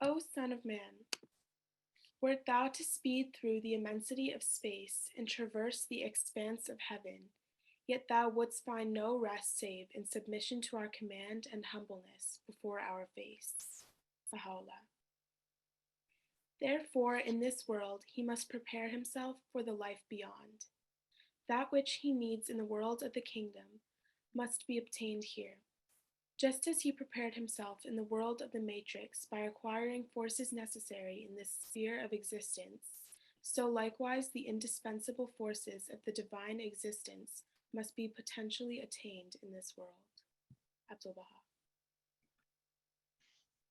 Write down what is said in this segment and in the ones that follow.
O Son of Man, wert thou to speed through the immensity of space and traverse the expanse of heaven, yet thou wouldst find no rest save in submission to our command and humbleness before our face. Baha'u'llah. Therefore, in this world, he must prepare himself for the life beyond. That which he needs in the world of the kingdom must be obtained here. Just as he prepared himself in the world of the matrix by acquiring forces necessary in this sphere of existence, so likewise the indispensable forces of the divine existence must be potentially attained in this world. Abdul Baha.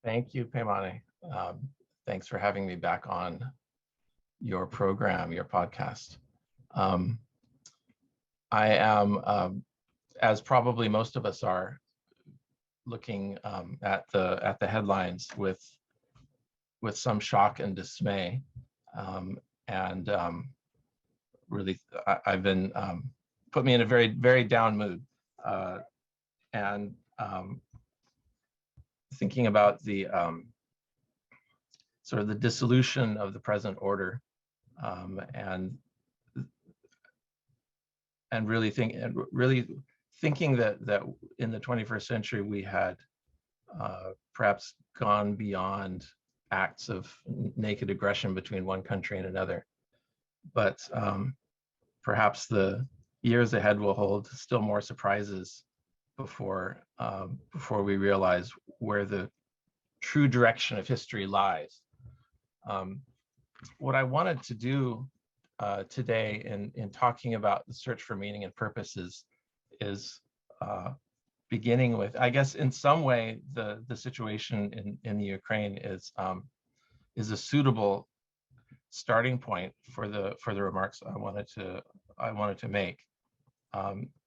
Thank you, Paimane. Thanks for having me back on your program, your podcast. I am, as probably most of us are, looking at the headlines with some shock and dismay, and really I've been put me in a very, very down mood, and thinking about the sort of the dissolution of the present order, and really thinking that in the 21st century we had perhaps gone beyond acts of naked aggression between one country and another, but perhaps the years ahead will hold still more surprises before we realize where the true direction of history lies. What I wanted to do today in talking about the search for meaning and purposes is beginning with, I guess, in some way, the situation in the Ukraine is a suitable starting point for the remarks I wanted to make,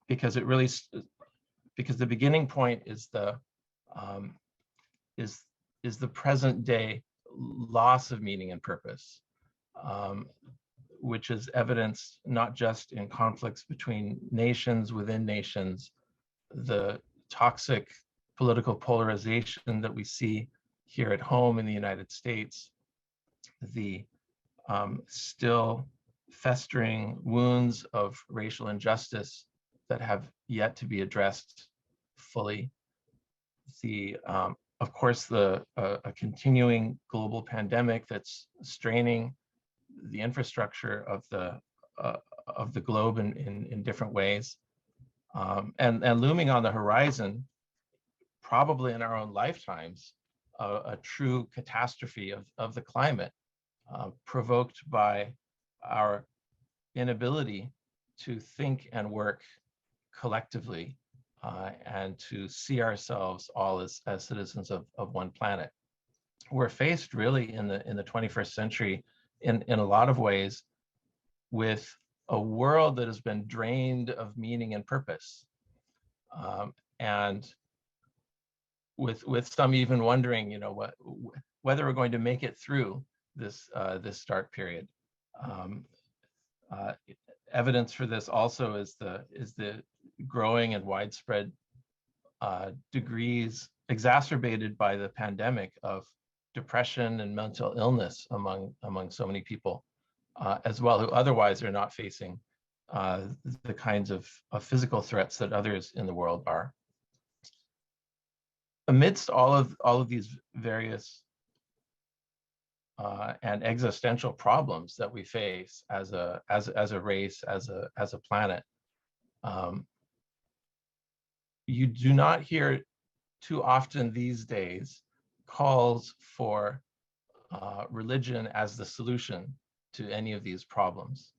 because it really because the beginning point is the present day loss of meaning and purpose, which is evidenced not just in conflicts between nations, within nations, the toxic political polarization that we see here at home in the United States, the still festering wounds of racial injustice that have yet to be addressed fully, of course, a continuing global pandemic that's straining the infrastructure of the globe in different ways, and looming on the horizon, probably in our own lifetimes, a true catastrophe of the climate, provoked by our inability to think and work collectively, and to see ourselves all as citizens of one planet. We're faced really in the 21st century in a lot of ways with a world that has been drained of meaning and purpose, and with some even wondering, whether we're going to make it through this start period. Evidence for this also is the growing and widespread degrees exacerbated by the pandemic of depression and mental illness among so many people, as well, who otherwise are not facing the kinds of physical threats that others in the world are. Amidst all of these various and existential problems that we face as a race, as a planet, you do not hear too often these days calls for religion as the solution to any of these problems.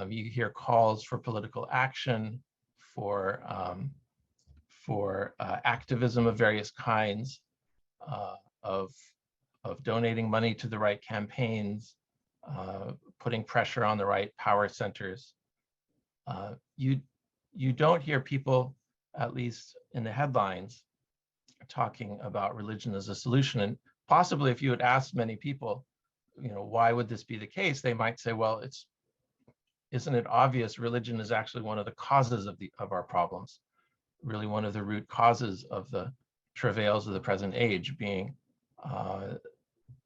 You hear calls for political action, for activism of various kinds, of donating money to the right campaigns, putting pressure on the right power centers. You don't hear people, at least in the headlines, talking about religion as a solution. And possibly if you had asked many people, why would this be the case? They might say, well, isn't it obvious religion is actually one of the causes of our problems, really one of the root causes of the travails of the present age, being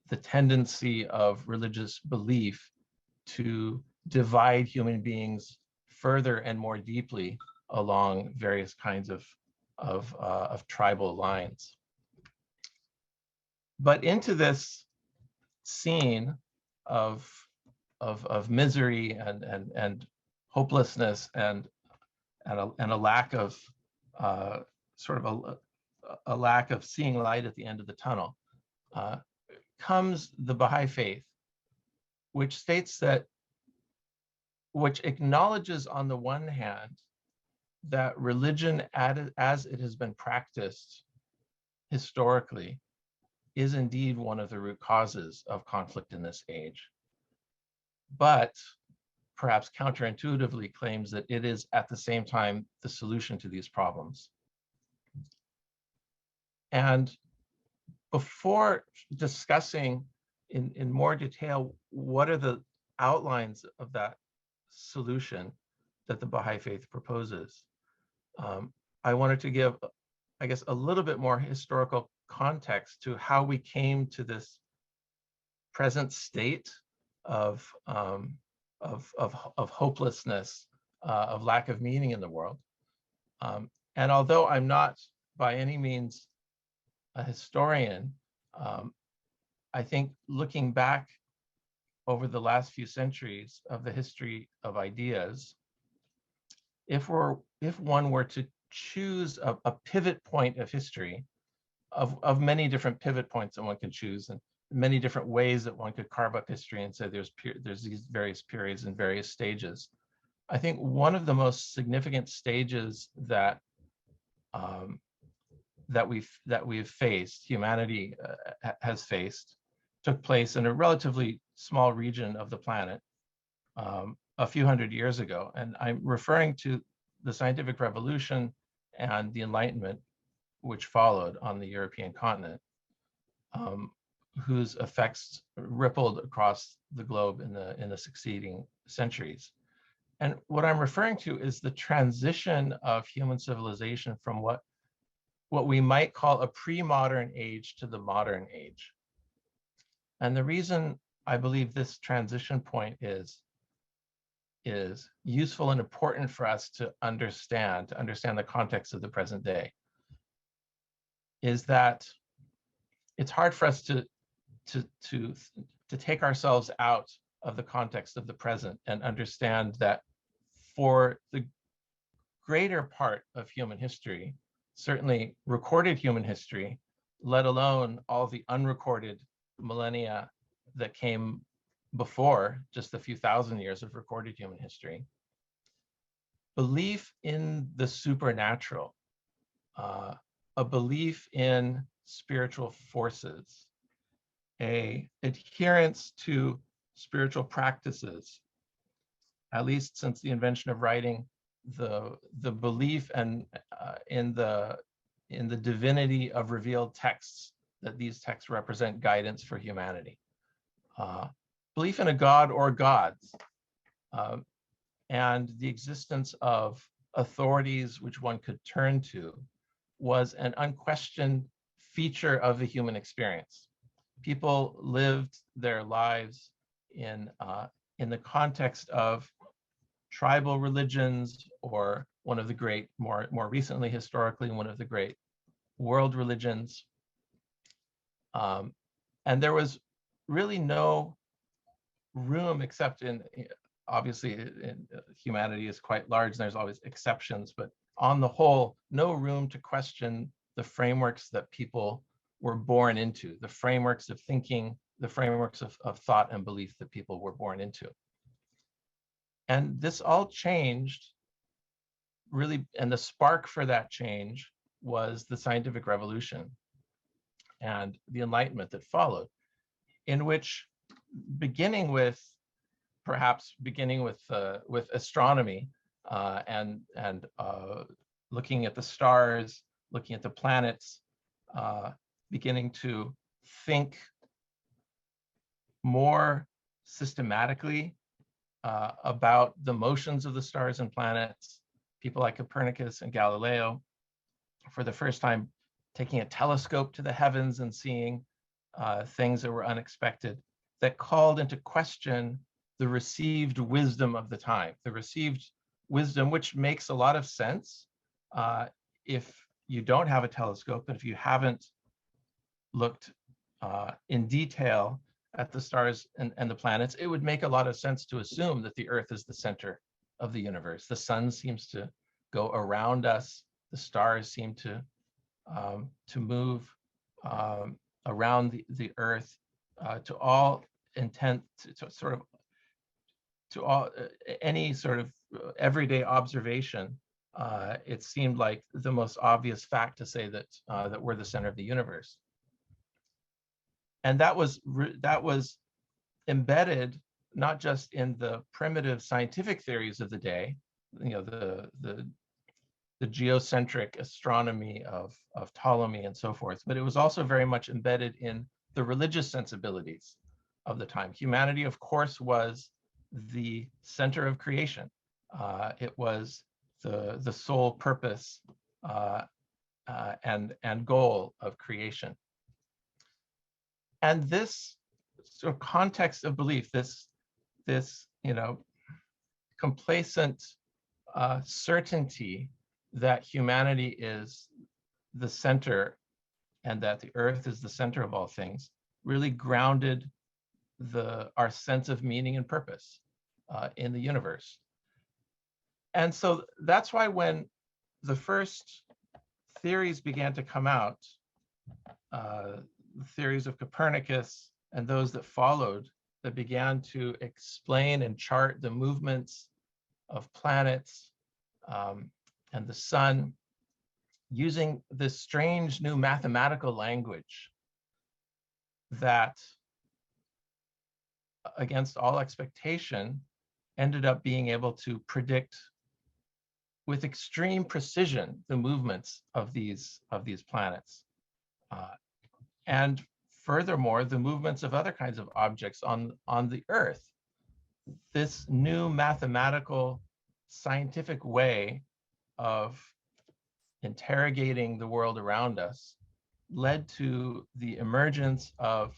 the tendency of religious belief to divide human beings further and more deeply along various kinds of tribal lines. But into this scene of misery and hopelessness and a lack of sort of a lack of seeing light at the end of the tunnel, comes the Baha'i faith, which states that, which acknowledges on the one hand that religion as it has been practiced historically is indeed one of the root causes of conflict in this age, but perhaps counterintuitively claims that it is at the same time the solution to these problems. And before discussing in more detail what are the outlines of that solution that the Baha'i faith proposes, I wanted to give, I guess, a little bit more historical context to how we came to this present state of hopelessness, of lack of meaning in the world. And although I'm not by any means a historian, I think looking back over the last few centuries of the history of ideas, if one were to choose a pivot point of history, of many different pivot points that one can choose, and many different ways that one could carve up history and say there's these various periods and various stages. I think one of the most significant stages that we've faced, humanity has faced, took place in a relatively small region of the planet a few hundred years ago. And I'm referring to the scientific revolution and the Enlightenment, which followed on the European continent, whose effects rippled across the globe in the succeeding centuries. And what I'm referring to is the transition of human civilization from what we might call a pre-modern age to the modern age. And the reason I believe this transition point is useful and important for us to understand the context of the present day, is that it's hard for us to take ourselves out of the context of the present and understand that for the greater part of human history, certainly recorded human history, let alone all the unrecorded millennia that came before just a few thousand years of recorded human history, belief in the supernatural, a belief in spiritual forces, a adherence to spiritual practices, at least since the invention of writing, the belief and in the divinity of revealed texts, that these texts represent guidance for humanity, belief in a god or gods, and the existence of authorities which one could turn to was an unquestioned feature of the human experience. People lived their lives in the context of tribal religions, or one of the great, more recently historically, one of the great world religions. And there was really no room, except obviously humanity is quite large and there's always exceptions, but on the whole, no room to question the frameworks that people were born into, the frameworks of thinking, the frameworks of thought and belief that people were born into. And this all changed, really, and the spark for that change was the scientific revolution and the Enlightenment that followed, in which perhaps beginning with astronomy and looking at the stars, looking at the planets, beginning to think more systematically about the motions of the stars and planets. People like Copernicus and Galileo, for the first time, taking a telescope to the heavens and seeing things that were unexpected, that called into question the received wisdom of the time, the received wisdom, which makes a lot of sense if you don't have a telescope, and if you haven't looked in detail at the stars and the planets, it would make a lot of sense to assume that the Earth is the center of the universe. The sun seems to go around us. The stars seem to move around the Earth to all intent, to sort of to all any sort of everyday observation. It seemed like the most obvious fact to say that that we're the center of the universe, and that was embedded not just in the primitive scientific theories of the day, you know, the geocentric astronomy of Ptolemy and so forth, but it was also very much embedded in the religious sensibilities of the time. Humanity, of course, was the center of creation. It was the sole purpose and goal of creation. And this sort of context of belief, this you know, complacent certainty that humanity is the center and that the Earth is the center of all things, really grounded our sense of meaning and purpose in the universe. And so that's why when the first theories began to come out, the theories of Copernicus and those that followed, that began to explain and chart the movements of planets and the sun, using this strange new mathematical language that, against all expectation, ended up being able to predict with extreme precision the movements of these planets. And furthermore, the movements of other kinds of objects on the Earth. This new mathematical, scientific way of interrogating the world around us led to the emergence of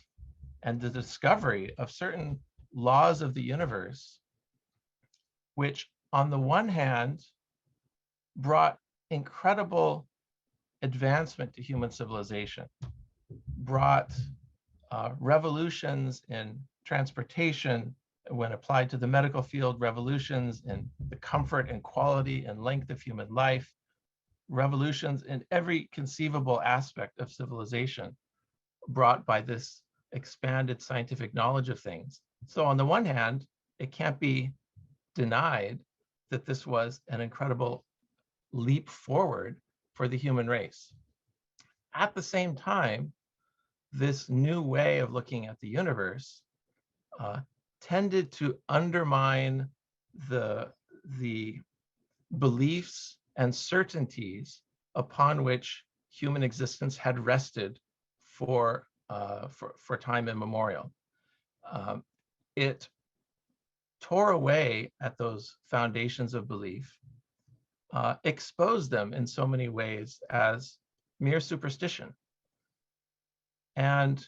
and the discovery of certain laws of the universe, which on the one hand brought incredible advancement to human civilization, brought revolutions in transportation, when applied to the medical field, revolutions in the comfort and quality and length of human life, revolutions in every conceivable aspect of civilization brought by this expanded scientific knowledge of things. So on the one hand, it can't be denied that this was an incredible leap forward for the human race. At the same time, this new way of looking at the universe tended to undermine the beliefs and certainties upon which human existence had rested for time immemorial. It tore away at those foundations of belief, exposed them in so many ways as mere superstition, and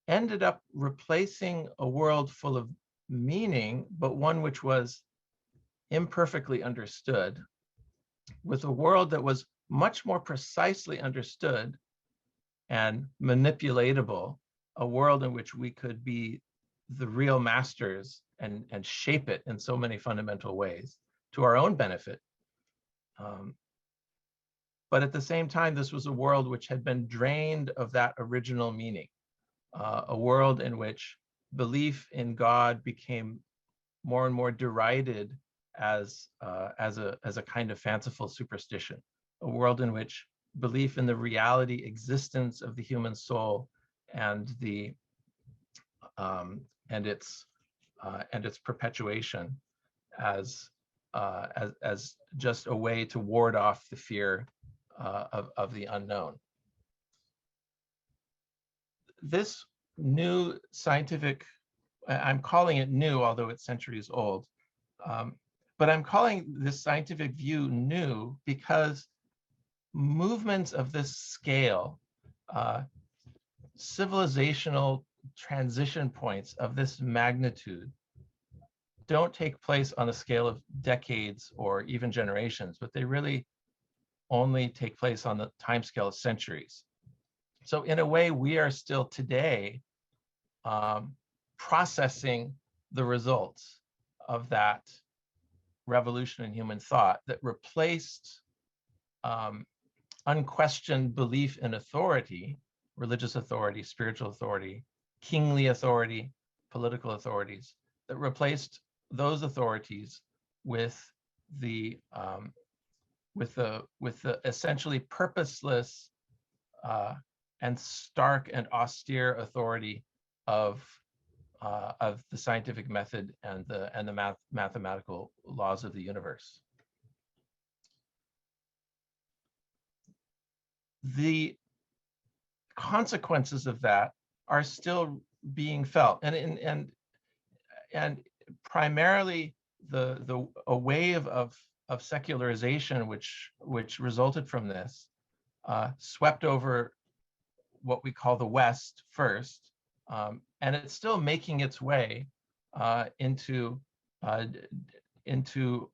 ended up replacing a world full of meaning, but one which was imperfectly understood, with a world that was much more precisely understood and manipulatable, a world in which we could be the real masters and shape it in so many fundamental ways to our own benefit. But at the same time, this was a world which had been drained of that original meaning, a world in which belief in God became more and more derided as a kind of fanciful superstition, a world in which belief in the reality, existence of the human soul and its perpetuation as just a way to ward off the fear of the unknown. This new scientific, I'm calling it new, although it's centuries old, but I'm calling this scientific view new because movements of this scale civilizational transition points of this magnitude don't take place on a scale of decades or even generations, but they really only take place on the timescale of centuries. So in a way, we are still today processing the results of that revolution in human thought that replaced unquestioned belief in authority, religious authority, spiritual authority, kingly authority, political authorities, that replaced those authorities with the essentially purposeless and stark and austere authority of the scientific method and the mathematical laws of the universe. The consequences of that are still being felt, and primarily a wave of secularization which resulted from this swept over what we call the West first, and it's still making its way into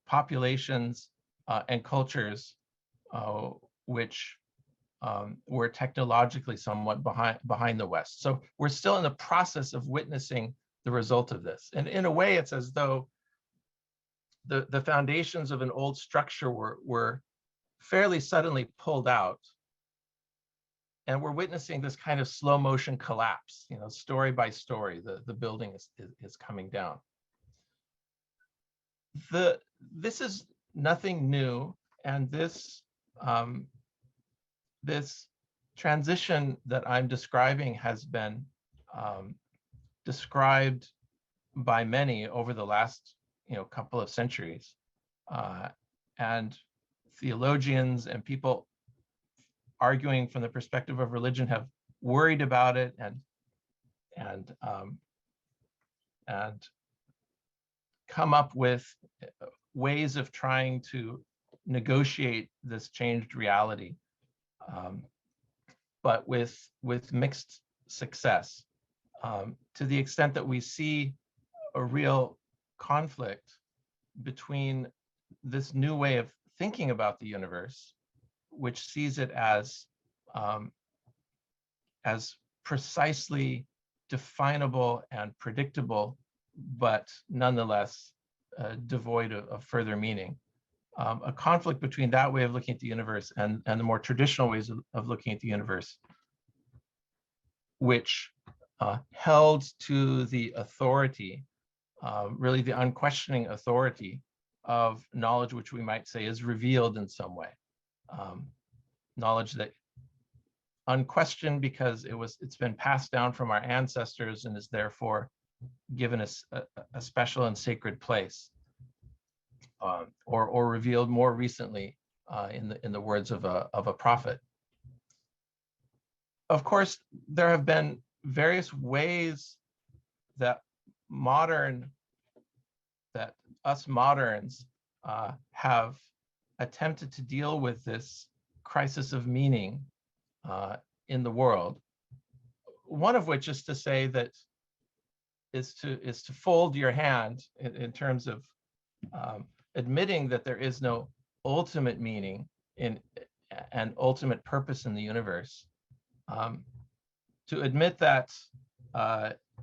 populations and cultures which were technologically somewhat behind the West. So we're still in the process of witnessing the result of this. And in a way, it's as though the foundations of an old structure were fairly suddenly pulled out. And we're witnessing this kind of slow motion collapse, story by story, the building is coming down. This is nothing new, and this transition that I'm describing has been described by many over the last couple of centuries, and theologians and people arguing from the perspective of religion have worried about it and come up with ways of trying to negotiate this changed reality, but with mixed success, to the extent that we see a real conflict between this new way of thinking about the universe, which sees it as precisely definable and predictable, but nonetheless devoid of further meaning. A conflict between that way of looking at the universe and the more traditional ways of looking at the universe, which held to the authority, really the unquestioning authority of knowledge, which we might say is revealed in some way. Knowledge that unquestioned because it's been passed down from our ancestors and is therefore given us a special and sacred place, or revealed more recently in the words of a prophet. Of course, there have been various ways that us moderns have attempted to deal with this crisis of meaning in the world. One of which is to say that is to fold your hand in terms of admitting that there is no ultimate meaning in and ultimate purpose in the universe. To admit that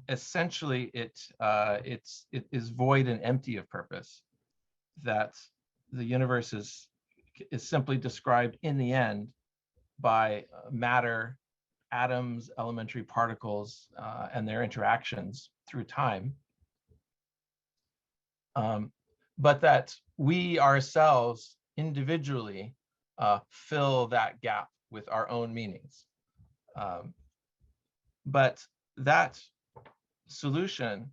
essentially it is void and empty of purpose, that the universe is simply described in the end by matter, atoms, elementary particles, and their interactions through time. But that we ourselves individually fill that gap with our own meanings. But that solution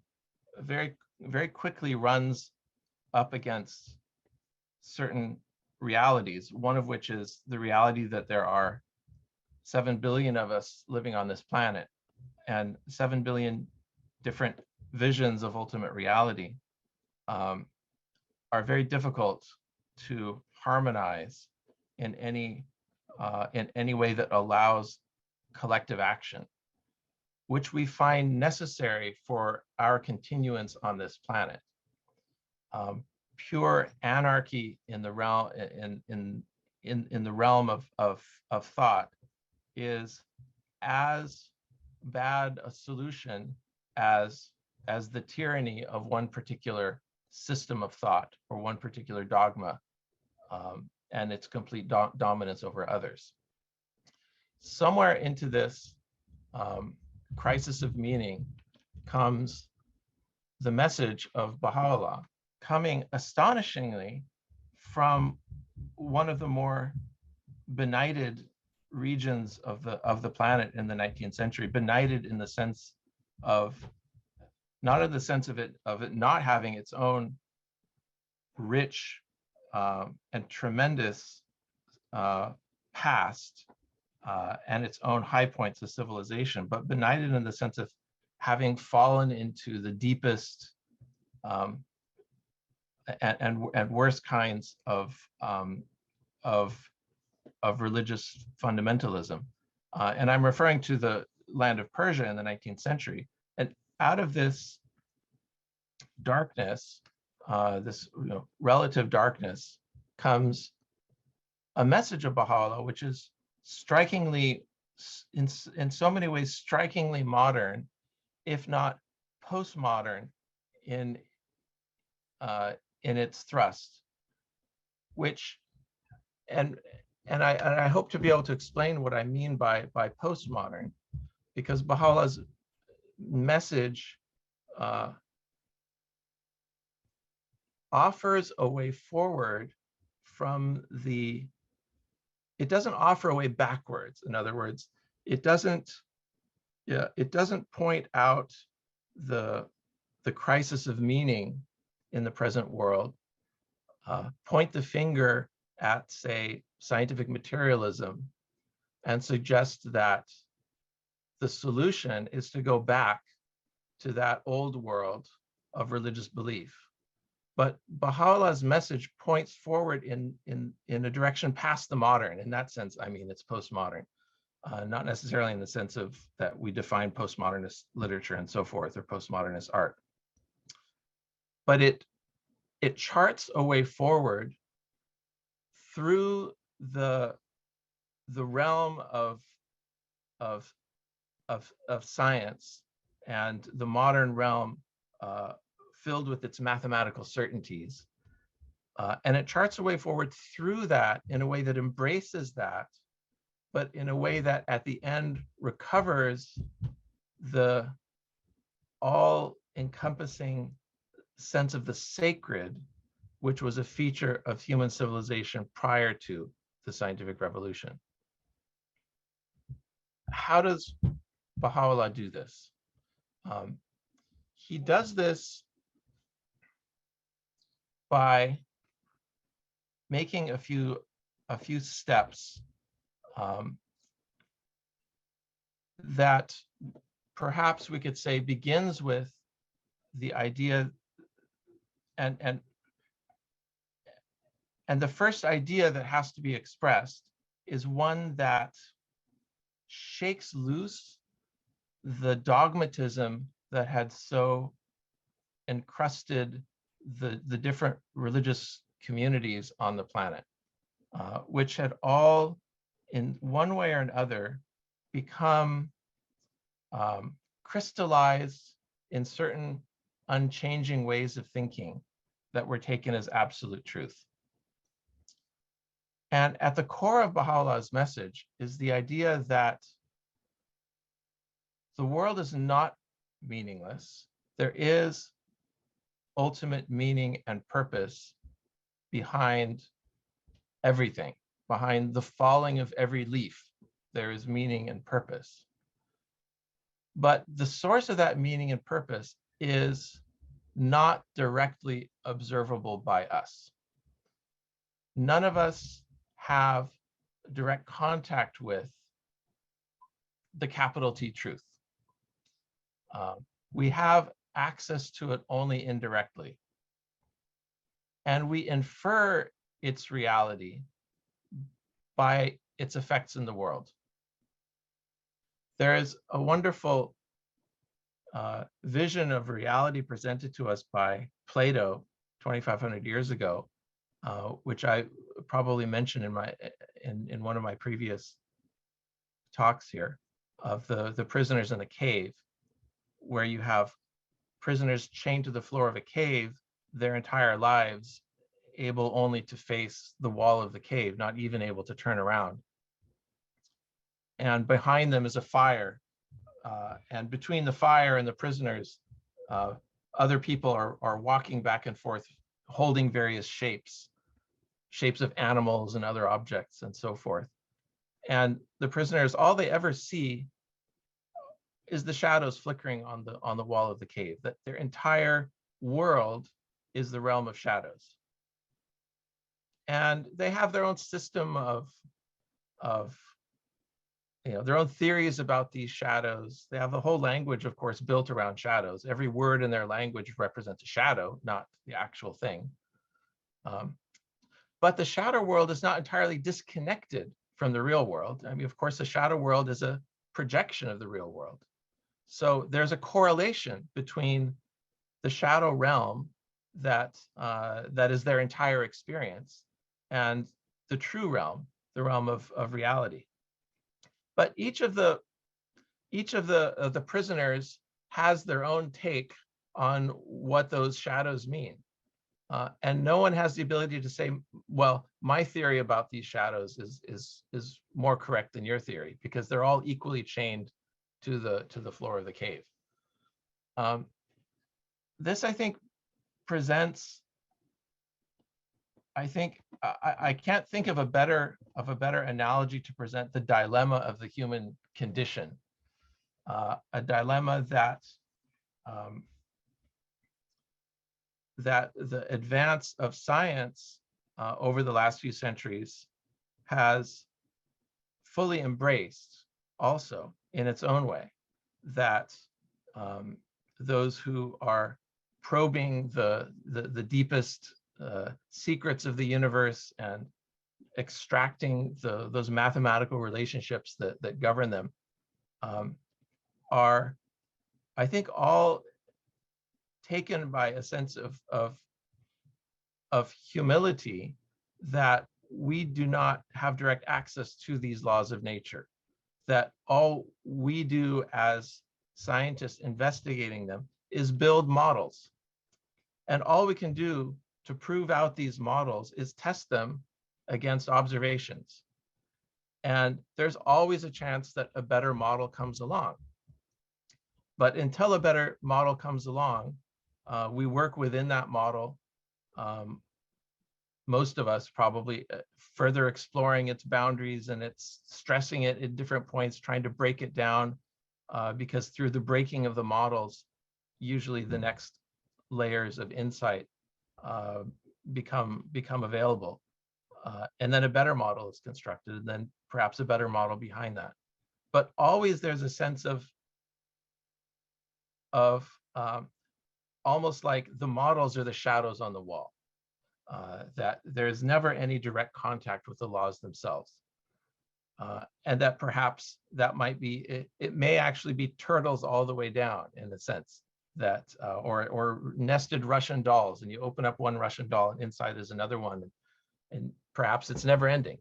very, very quickly runs up against certain realities, one of which is the reality that there are 7 billion of us living on this planet, and 7 billion different visions of ultimate reality are very difficult to harmonize in any way that allows collective action. which we find necessary for our continuance on this planet. Pure anarchy in the realm in the realm of thought is as bad a solution as the tyranny of one particular system of thought or one particular dogma, and its complete dominance over others. Somewhere into this crisis of meaning comes the message of Baha'u'llah, coming astonishingly from one of the more benighted regions of the planet in the 19th century. Benighted in the sense of, not in the sense of it not having its own rich and tremendous past and its own high points of civilization, but benighted in the sense of having fallen into the deepest and worst kinds of religious fundamentalism. And I'm referring to the land of Persia in the 19th century. And out of this darkness, this relative darkness, comes a message of Baha'u'llah, which is strikingly, in so many ways, strikingly modern, if not postmodern, in its thrust, which, and I hope to be able to explain what I mean by postmodern, because Baha'u'llah's message offers a way forward from the, it doesn't offer a way backwards. In other words, it doesn't point out the crisis of meaning in the present world, point the finger at, say, scientific materialism, and suggest that the solution is to go back to that old world of religious belief. But Baha'u'llah's message points forward in a direction past the modern. In that sense, I mean, it's postmodern, not necessarily in the sense of that we define postmodernist literature and so forth, or postmodernist art. But it charts a way forward through the realm of science and the modern realm filled with its mathematical certainties. And it charts a way forward through that in a way that embraces that, but in a way that at the end recovers the all-encompassing sense of the sacred, which was a feature of human civilization prior to the scientific revolution. How does Baha'u'llah do this? He does this by making a few steps that perhaps we could say begins with the idea, and the first idea that has to be expressed is one that shakes loose the dogmatism that had so encrusted the different religious communities on the planet, which had all, in one way or another, become crystallized in certain unchanging ways of thinking that were taken as absolute truth. And at the core of Baha'u'llah's message is the idea that the world is not meaningless. There is ultimate meaning and purpose behind everything. Behind the falling of every leaf, there is meaning and purpose. But the source of that meaning and purpose is not directly observable by us. None of us have direct contact with the capital T truth. We have access to it only indirectly. And we infer its reality by its effects in the world. There is a wonderful vision of reality presented to us by Plato 2,500 years ago, which I probably mentioned in one of my previous talks here, of the prisoners in the cave, where you have prisoners chained to the floor of a cave their entire lives, able only to face the wall of the cave, not even able to turn around. And behind them is a fire. And between the fire and the prisoners, other people are walking back and forth, holding various shapes of animals and other objects and so forth. And the prisoners, all they ever see is the shadows flickering on the wall of the cave, that their entire world is the realm of shadows. And they have their own system of their own theories about these shadows. They have a whole language, of course, built around shadows. Every word in their language represents a shadow, not the actual thing. But the shadow world is not entirely disconnected from the real world. I mean, of course, the shadow world is a projection of the real world. So there's a correlation between the shadow realm that is their entire experience and the true realm, the realm of reality. But each of the prisoners has their own take on what those shadows mean. And no one has the ability to say, well, my theory about these shadows is more correct than your theory, because they're all equally chained to the floor of the cave. This, I think, presents, I can't think of a better analogy to present the dilemma of the human condition, a dilemma that the advance of science over the last few centuries has fully embraced, also in its own way, that those who are probing the deepest secrets of the universe and extracting those mathematical relationships that govern them are, I think, all taken by a sense of humility, that we do not have direct access to these laws of nature, that all we do as scientists investigating them is build models. And all we can do to prove out these models is test them against observations. And there's always a chance that a better model comes along. But until a better model comes along, we work within that model, most of us probably further exploring its boundaries, and it's stressing it at different points, trying to break it down, because through the breaking of the models, usually the next layers of insight become available. And then a better model is constructed, and then perhaps a better model behind that. But always there's a sense of almost like the models are the shadows on the wall, that there's never any direct contact with the laws themselves. And that perhaps that might be, it may actually be turtles all the way down, in a sense, that, or nested Russian dolls, and you open up one Russian doll and inside there's another one, and perhaps it's never ending.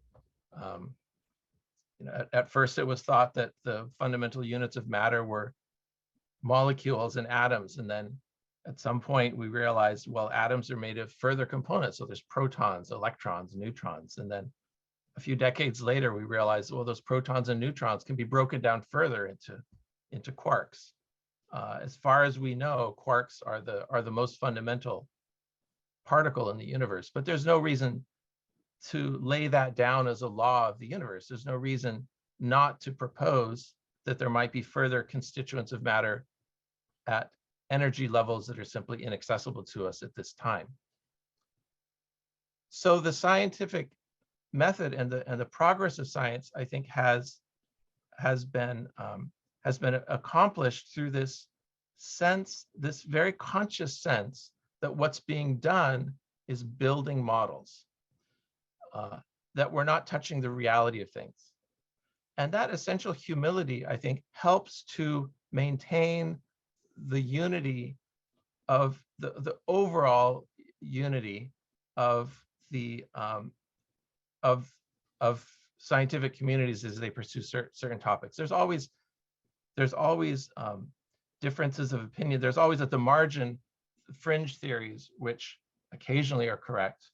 At first it was thought that the fundamental units of matter were molecules and atoms, and then at some point we realized, well, atoms are made of further components, so there's protons, electrons, neutrons, and then a few decades later we realized, well, those protons and neutrons can be broken down further into quarks. As far as we know, quarks are the most fundamental particle in the universe, but there's no reason to lay that down as a law of the universe. There's no reason not to propose that there might be further constituents of matter at energy levels that are simply inaccessible to us at this time. So the scientific method and the progress of science, I think, has been accomplished through this sense, this very conscious sense that what's being done is building models, that we're not touching the reality of things. And that essential humility, I think, helps to maintain the unity of the overall unity of the of scientific communities as they pursue certain topics. There's always differences of opinion. There's always at the margin fringe theories, which occasionally are correct,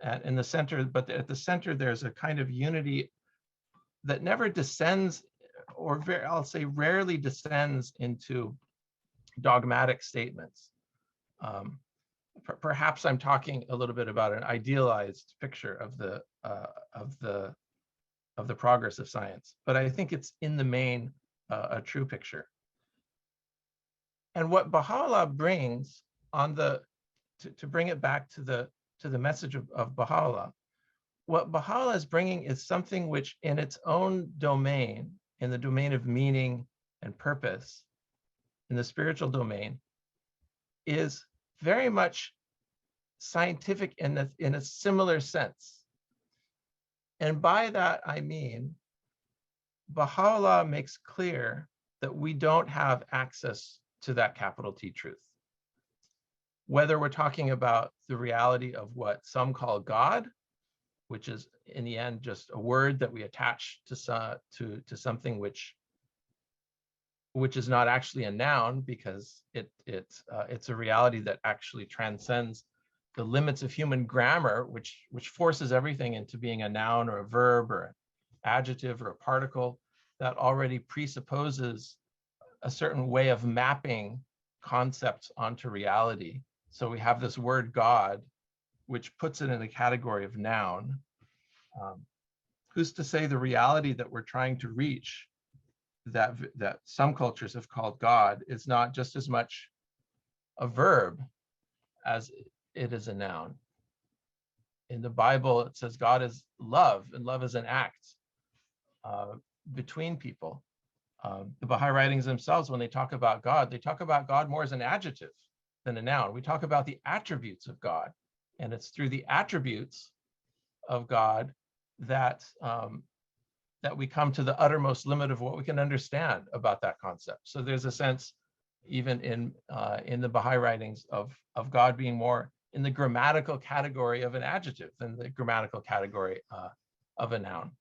and in the center, but at the center, there's a kind of unity that never descends, or I'll say rarely descends into dogmatic statements. Perhaps I'm talking a little bit about an idealized picture of the progress of science, but I think it's in the main a true picture. And what Baha'u'llah brings to bring it back to the message of Baha'u'llah, what Baha'u'llah is bringing is something which in its own domain, in the domain of meaning and purpose, in the spiritual domain, is very much scientific in a similar sense. And by that, I mean, Baha'u'llah makes clear that we don't have access to that capital T truth. Whether we're talking about the reality of what some call God, which is in the end just a word that we attach to something which is not actually a noun, because it's a reality that actually transcends the limits of human grammar, which forces everything into being a noun or a verb or an adjective or a particle that already presupposes a certain way of mapping concepts onto reality. So we have this word God, which puts it in the category of noun. Who's to say the reality that we're trying to reach, that some cultures have called God, is not just as much a verb as it is a noun? In the Bible, it says God is love, and love is an act between people. The Baha'i Writings themselves, when they talk about God more as an adjective than a noun. We talk about the attributes of God, and it's through the attributes of God that we come to the uttermost limit of what we can understand about that concept. So there's a sense, even in the Baha'i writings, of God being more in the grammatical category of an adjective than the grammatical category of a noun.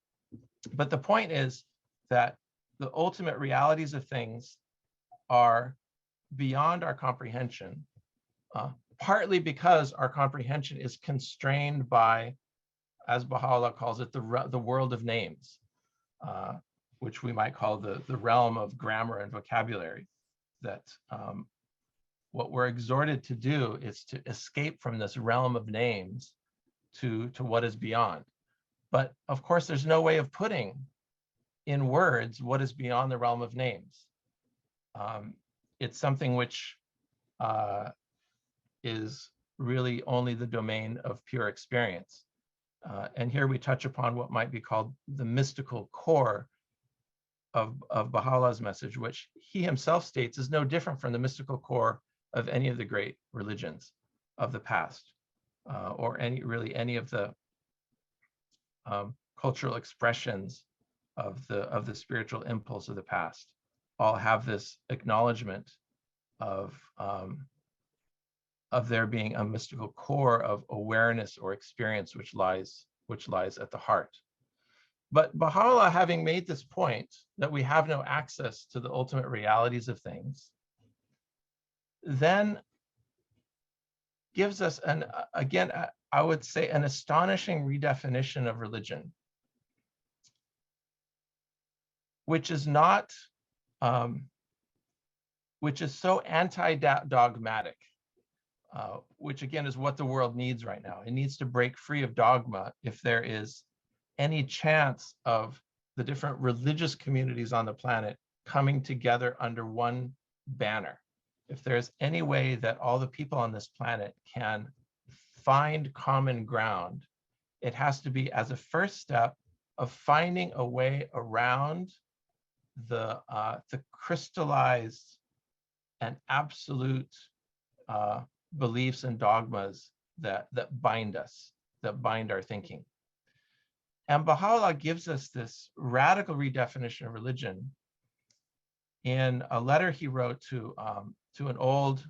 But the point is that the ultimate realities of things are beyond our comprehension, partly because our comprehension is constrained by, as Baha'u'llah calls it, the world of names, which we might call the realm of grammar and vocabulary. That what we're exhorted to do is to escape from this realm of names to what is beyond. But of course, there's no way of putting in words what is beyond the realm of names. It's something which is really only the domain of pure experience. And here we touch upon what might be called the mystical core of Baha'u'llah's message, which he himself states is no different from the mystical core of any of the great religions of the past, or any of the cultural expressions of the spiritual impulse of the past. All have this acknowledgement of there being a mystical core of awareness or experience which lies at the heart. But Baha'u'llah, having made this point that we have no access to the ultimate realities of things, then gives us I would say, an astonishing redefinition of religion, which is not, which is so anti-dogmatic, which again is what the world needs right now. It needs to break free of dogma if there is any chance of the different religious communities on the planet coming together under one banner. If there's any way that all the people on this planet can find common ground, it has to be as a first step of finding a way around the crystallized and absolute beliefs and dogmas that bind us, that bind our thinking. And Baha'u'llah gives us this radical redefinition of religion in a letter he wrote to to an old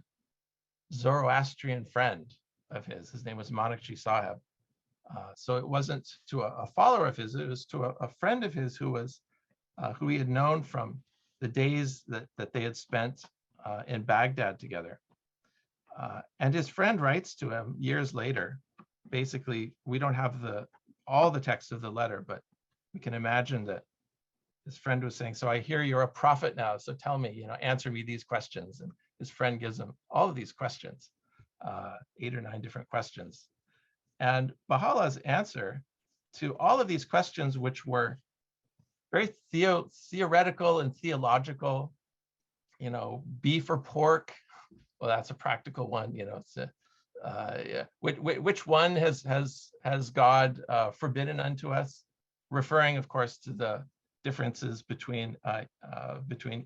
Zoroastrian friend of his. His name was Manakji Sahib. So it wasn't to a follower of his, it was to a friend of his who he had known from the days that they had spent in Baghdad together. And his friend writes to him years later. Basically, we don't have all the text of the letter, but we can imagine that his friend was saying, so I hear you're a prophet now, so tell me, answer me these questions. And his friend gives him all of these questions, 8 or 9 different questions. And Baha'u'llah's answer to all of these questions, which were very theoretical and theological, beef or pork, well, that's a practical one, it's yeah. Which one has God forbidden unto us? Referring, of course, to the differences between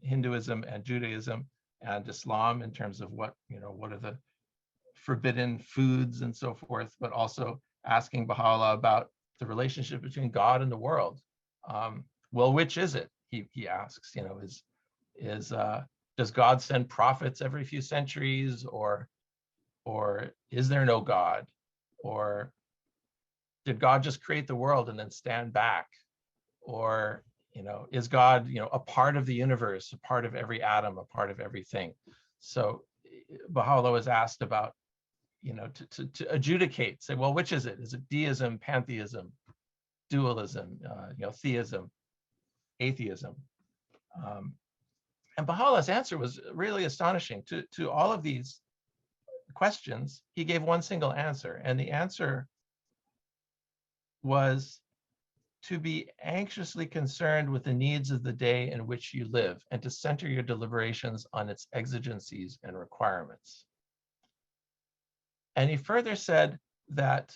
Hinduism and Judaism and Islam in terms of what are the forbidden foods and so forth, but also asking Baha'u'llah about the relationship between God and the world. Well, which is it? He asks. Does God send prophets every few centuries, or is there no God, or did God just create the world and then stand back, or is God a part of the universe, a part of every atom, a part of everything? So Baha'u'llah was asked about to adjudicate, say, well, which is it? Is it deism, pantheism, dualism, theism, atheism? And Baha'u'llah's answer was really astonishing. To all of these questions, he gave one single answer, and the answer was to be anxiously concerned with the needs of the day in which you live, and to center your deliberations on its exigencies and requirements. And he further said that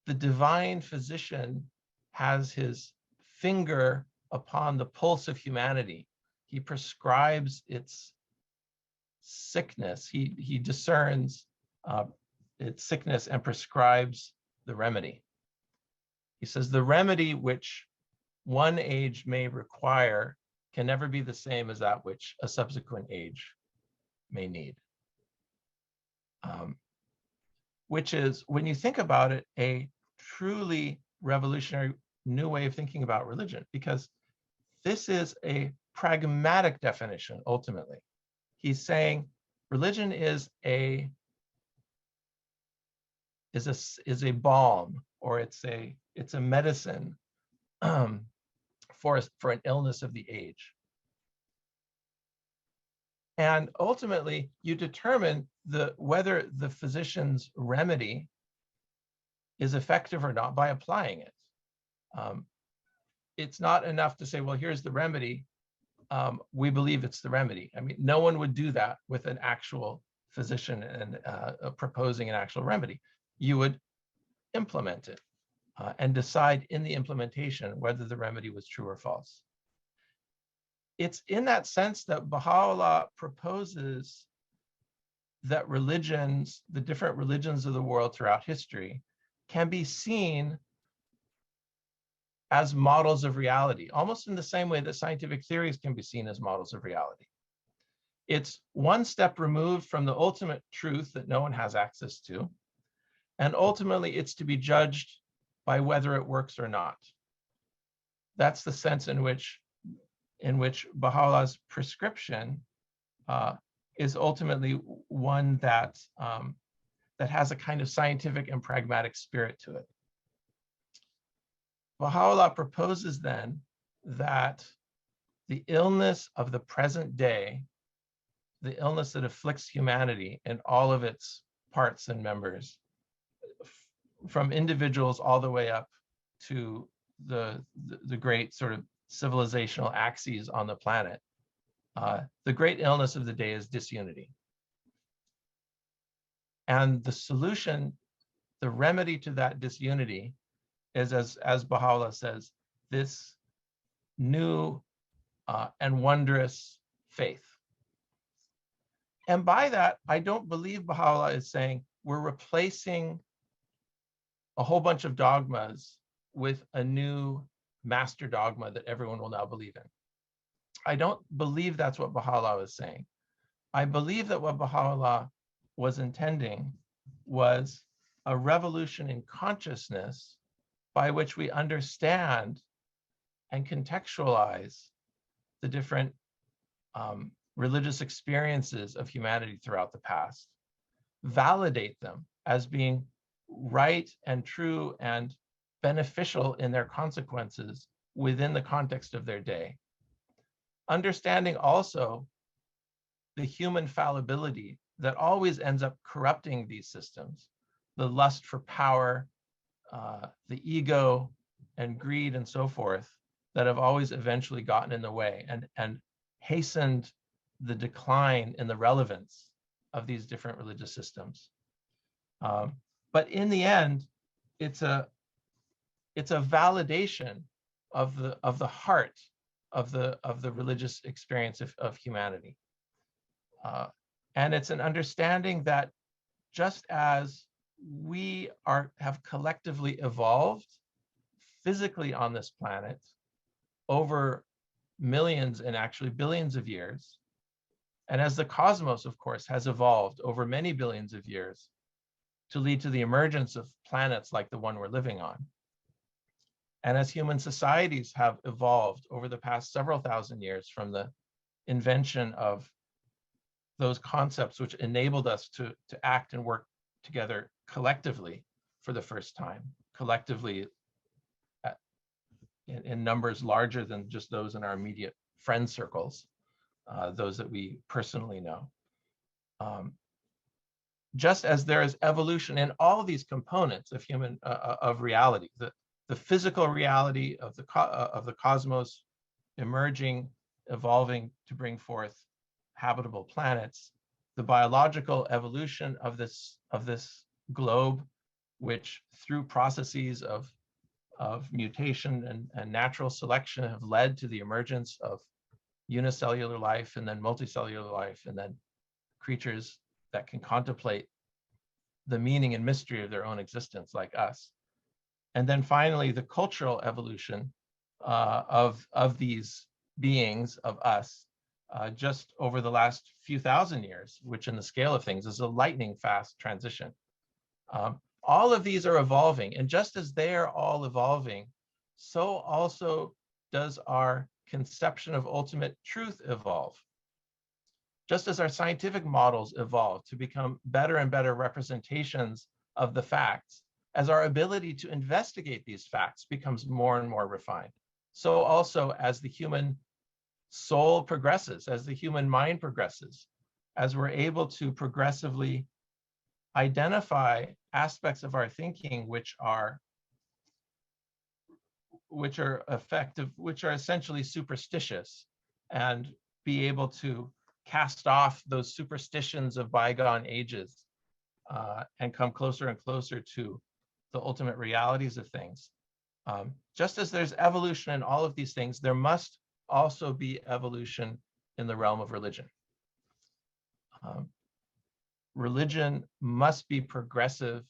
the divine physician has his finger upon the pulse of humanity. He prescribes its sickness. He discerns its sickness and prescribes the remedy. He says the remedy which one age may require can never be the same as that which a subsequent age may need. Which is, when you think about it, a truly revolutionary new way of thinking about religion, because this is a pragmatic definition, ultimately. He's saying religion is a balm, or it's a medicine for an illness of the age. And ultimately, you determine whether the physician's remedy is effective or not by applying it. It's not enough to say, well, here's the remedy. We believe it's the remedy. I mean, no one would do that with an actual physician and proposing an actual remedy. You would implement it and decide in the implementation whether the remedy was true or false. It's in that sense that Baha'u'llah proposes that religions, the different religions of the world throughout history, can be seen as models of reality, almost in the same way that scientific theories can be seen as models of reality. It's one step removed from the ultimate truth that no one has access to, and ultimately it's to be judged by whether it works or not. That's the sense in which Baha'u'llah's prescription is ultimately one that has a kind of scientific and pragmatic spirit to it. Baha'u'llah proposes then that the illness of the present day, the illness that afflicts humanity in all of its parts and members, from individuals all the way up to the great sort of civilizational axes on the planet, the great illness of the day is disunity. And the solution, the remedy to that disunity is, as Baha'u'llah says, this new and wondrous faith. And by that, I don't believe Baha'u'llah is saying we're replacing a whole bunch of dogmas with a new master dogma that everyone will now believe in. I don't believe that's what Baha'u'llah is saying. I believe that what Baha'u'llah was intending was a revolution in consciousness by which we understand and contextualize the different religious experiences of humanity throughout the past, validate them as being right and true and beneficial in their consequences within the context of their day. Understanding also the human fallibility that always ends up corrupting these systems, the lust for power, the ego and greed and so forth, that have always eventually gotten in the way and hastened the decline in the relevance of these different religious systems. But in the end, it's a validation of the heart of the religious experience of humanity. And it's an understanding that just as we have collectively evolved physically on this planet over millions and actually billions of years, and as the cosmos, of course, has evolved over many billions of years to lead to the emergence of planets like the one we're living on, and as human societies have evolved over the past several thousand years from the invention of those concepts which enabled us to act and work together collectively for the first time, collectively in numbers larger than just those in our immediate friend circles, those that we personally know. Just as there is evolution in all of these components of human of reality, the physical reality of the cosmos emerging, evolving to bring forth habitable planets, the biological evolution of this globe, which through processes of mutation and natural selection have led to the emergence of unicellular life and then multicellular life and then creatures that can contemplate the meaning and mystery of their own existence like us. And then finally, the cultural evolution of these beings, of us, just over the last few thousand years, which in the scale of things is a lightning fast transition. All of these are evolving, and just as they are all evolving, so also does our conception of ultimate truth evolve. Just as our scientific models evolve to become better and better representations of the facts, as our ability to investigate these facts becomes more and more refined, so also as the human soul progresses, as the human mind progresses, as we're able to progressively identify aspects of our thinking which are effective, which are essentially superstitious, and be able to cast off those superstitions of bygone ages and come closer and closer to the ultimate realities of things. Just as there's evolution in all of these things, there must also be evolution in the realm of religion. Religion must be progressive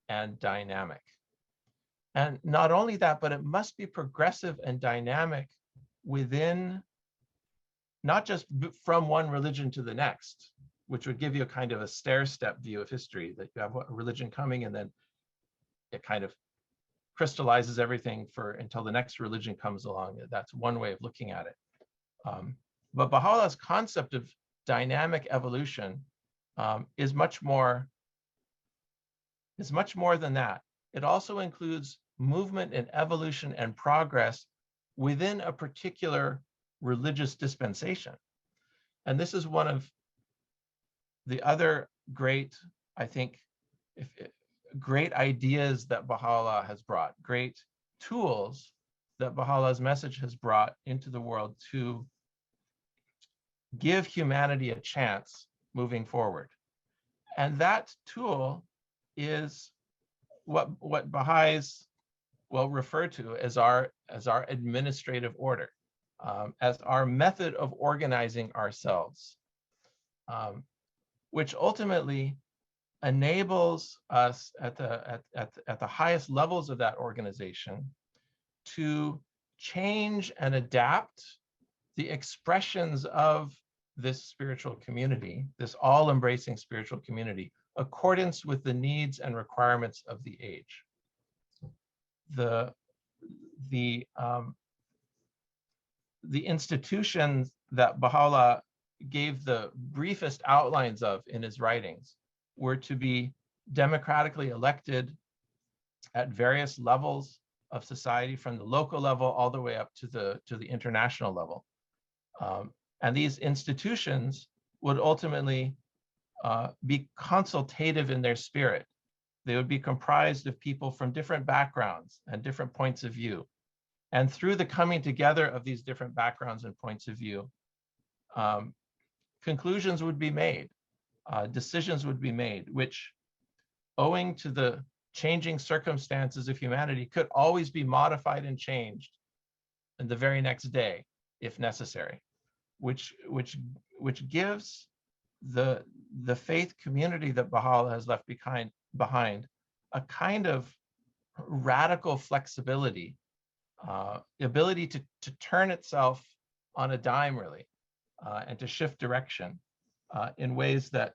and dynamic. And not only that, but it must be progressive and dynamic within, not just from one religion to the next, which would give you a kind of a stair-step view of history, that you have a religion coming and then it kind of crystallizes everything until the next religion comes along. That's one way of looking at it. But Baha'u'llah's concept of dynamic evolution is much more than that. It also includes movement and evolution and progress within a particular religious dispensation. And this is one of the other great, I think, great ideas that Baha'u'llah has brought, great tools that Baha'u'llah's message has brought into the world to give humanity a chance moving forward. And that tool is what Baha'is will refer to as our administrative order, as our method of organizing ourselves, which ultimately enables us at the highest levels of that organization to change and adapt the expressions of this spiritual community, this all-embracing spiritual community, accordance with the needs and requirements of the age. The institutions that Baha'u'llah gave the briefest outlines of in his writings were to be democratically elected at various levels of society, from the local level all the way up to the international level. And these institutions would ultimately be consultative in their spirit. They would be comprised of people from different backgrounds and different points of view. And through the coming together of these different backgrounds and points of view, conclusions would be made, decisions would be made, which, owing to the changing circumstances of humanity, could always be modified and changed in the very next day, if necessary, which gives the faith community that Baha'u'llah has left behind a kind of radical flexibility, ability to turn itself on a dime, really, and to shift direction in ways that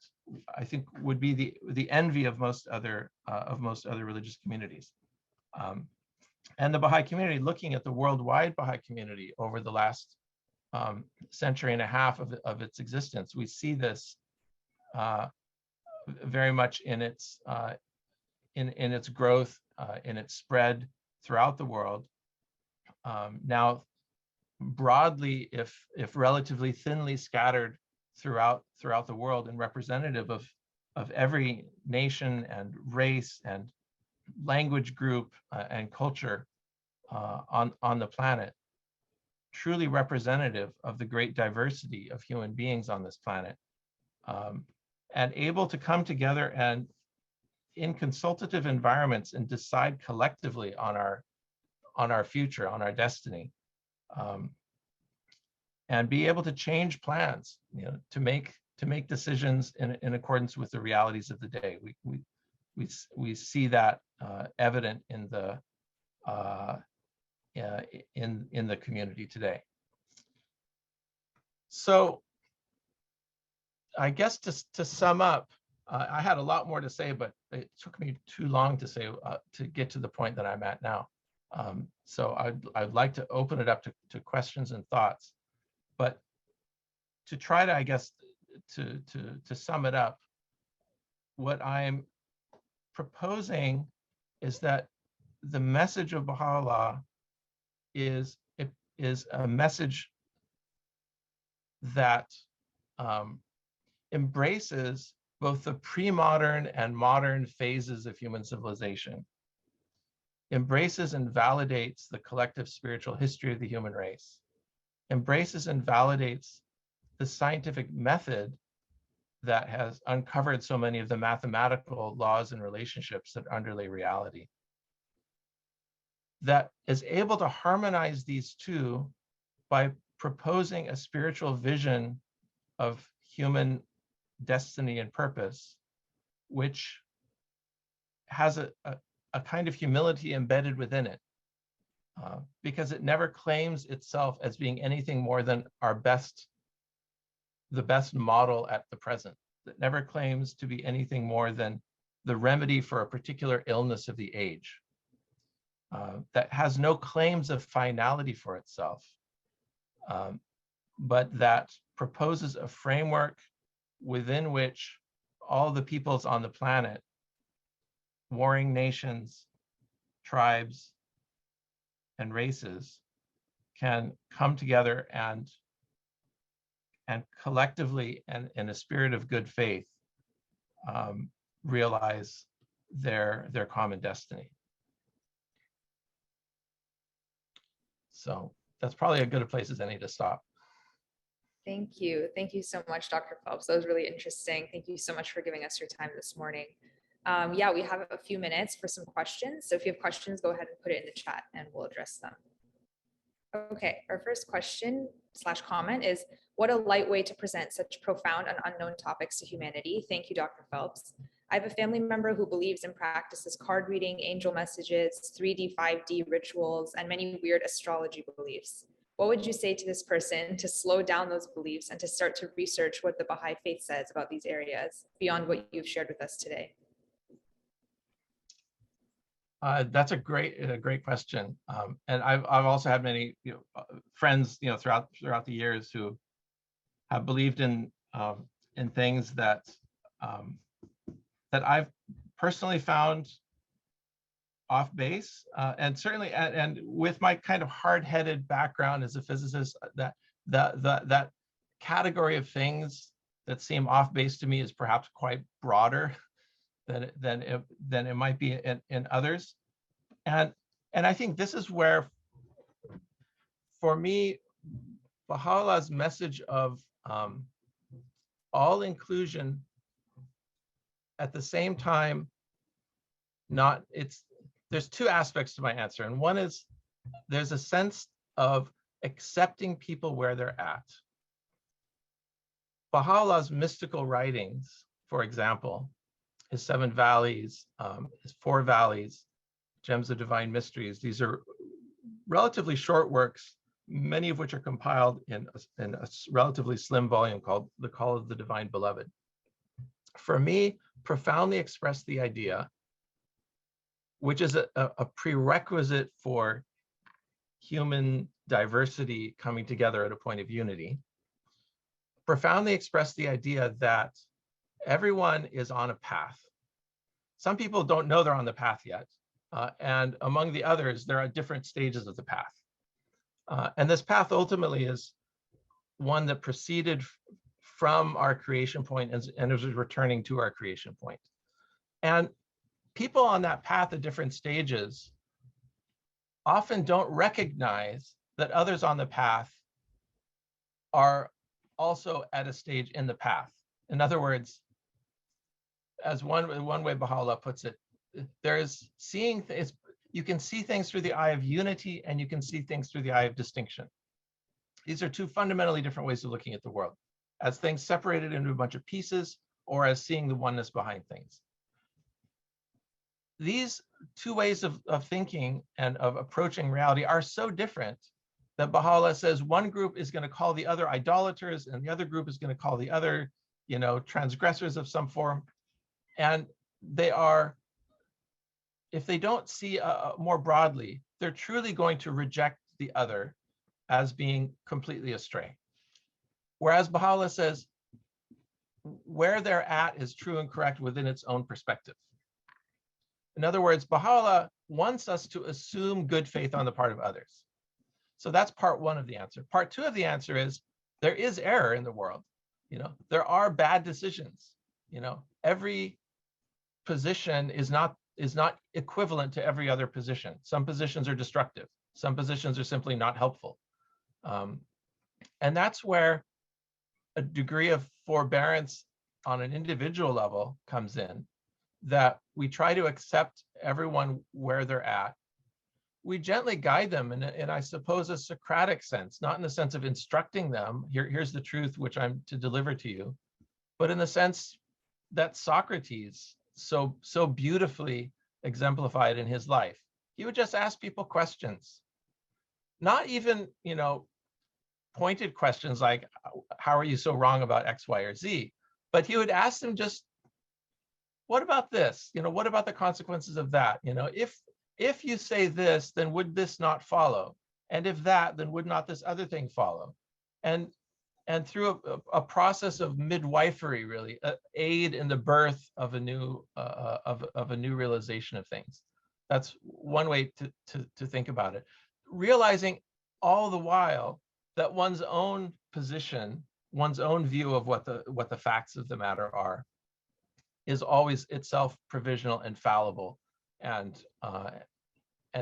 I think would be the envy of most other religious communities. And the Baha'i community, looking at the worldwide Baha'i community over the last century and a half of its existence, we see this very much in its growth, in its spread throughout the world. Now, broadly, if relatively thinly scattered throughout the world, and representative of every nation and race and language group and culture on the planet, truly representative of the great diversity of human beings on this planet, and able to come together and in consultative environments and decide collectively on our future, on our destiny, and be able to change plans, to make decisions in accordance with the realities of the day. We see that evident in the community today. So, I guess to sum up, I had a lot more to say, but it took me too long to say to get to the point that I'm at now. So I'd like to open it up to questions and thoughts. But to try to, I guess, to sum it up, what I'm proposing is that the message of Baha'u'llah is a message that embraces both the pre-modern and modern phases of human civilization, embraces and validates the collective spiritual history of the human race, embraces and validates the scientific method that has uncovered so many of the mathematical laws and relationships that underlay reality, that is able to harmonize these two by proposing a spiritual vision of human destiny and purpose, which has a kind of humility embedded within it, because it never claims itself as being anything more than the best model at the present. It never claims to be anything more than the remedy for a particular illness of the age. That has no claims of finality for itself, but that proposes a framework within which all the peoples on the planet, warring nations, tribes, and races, can come together and collectively and in a spirit of good faith realize their common destiny. So that's probably as good a place as any to stop. Thank you. Thank you so much, Dr. Phelps. That was really interesting. Thank you so much for giving us your time this morning. Yeah, we have a few minutes for some questions. So if you have questions, go ahead and put it in the chat and we'll address them. Okay, our first question / comment is, what a light way to present such profound and unknown topics to humanity. Thank you, Dr. Phelps. I have a family member who believes and practices card reading, angel messages, 3D, 5D rituals, and many weird astrology beliefs. what would you say to this person to slow down those beliefs and to start to research what the Baha'i faith says about these areas beyond what you've shared with us today? That's a great question, and I've also had many friends throughout the years who have believed in things that that I've personally found off base, and certainly and with my kind of hard-headed background as a physicist, that category of things that seem off base to me is perhaps quite broader than it might be in others, and I think this is where, for me, Baha'u'llah's message of all inclusion, at the same time, there's two aspects to my answer, and one is there's a sense of accepting people where they're at. Baha'u'llah's mystical writings, for example, his 7 valleys, his 4 valleys, Gems of Divine Mysteries, these are relatively short works, many of which are compiled in a relatively slim volume called The Call of the Divine Beloved. For me, profoundly express the idea, which is a prerequisite for human diversity coming together at a point of unity, profoundly express the idea that everyone is on a path. Some people don't know they're on the path yet, and among the others, there are different stages of the path. And this path ultimately is one that proceeded from our creation point and is returning to our creation point. And people on that path at different stages often don't recognize that others on the path are also at a stage in the path. In other words, as one way Baha'u'llah puts it, there's seeing things, you can see things through the eye of unity and you can see things through the eye of distinction. These are two fundamentally different ways of looking at the world, as things separated into a bunch of pieces or as seeing the oneness behind things. These two ways of thinking and of approaching reality are so different that Baha'u'llah says one group is going to call the other idolaters and the other group is going to call the other, transgressors of some form. And they are, if they don't see more broadly, they're truly going to reject the other as being completely astray. Whereas Baha'u'llah says where they're at is true and correct within its own perspective. In other words, Baha'u'llah wants us to assume good faith on the part of others. So that's part one of the answer. Part two of the answer is there is error in the world. There are bad decisions. Every position is not equivalent to every other position. Some positions are destructive. Some positions are simply not helpful. And that's where a degree of forbearance on an individual level comes in, that we try to accept everyone where they're at. We gently guide them in I suppose, a Socratic sense, not in the sense of instructing them, here's the truth which I'm to deliver to you, but in the sense that Socrates so beautifully exemplified in his life. He would just ask people questions, not even, pointed questions like, how are you so wrong about X, Y, or Z? But he would ask them just, what about this? What about the consequences of that? If you say this, then would this not follow? And if that, then would not this other thing follow? And through a process of midwifery, really, aid in the birth of a new realization of things. That's one way to think about it. Realizing all the while that one's own position, one's own view of what the facts of the matter are, is always itself provisional and fallible, and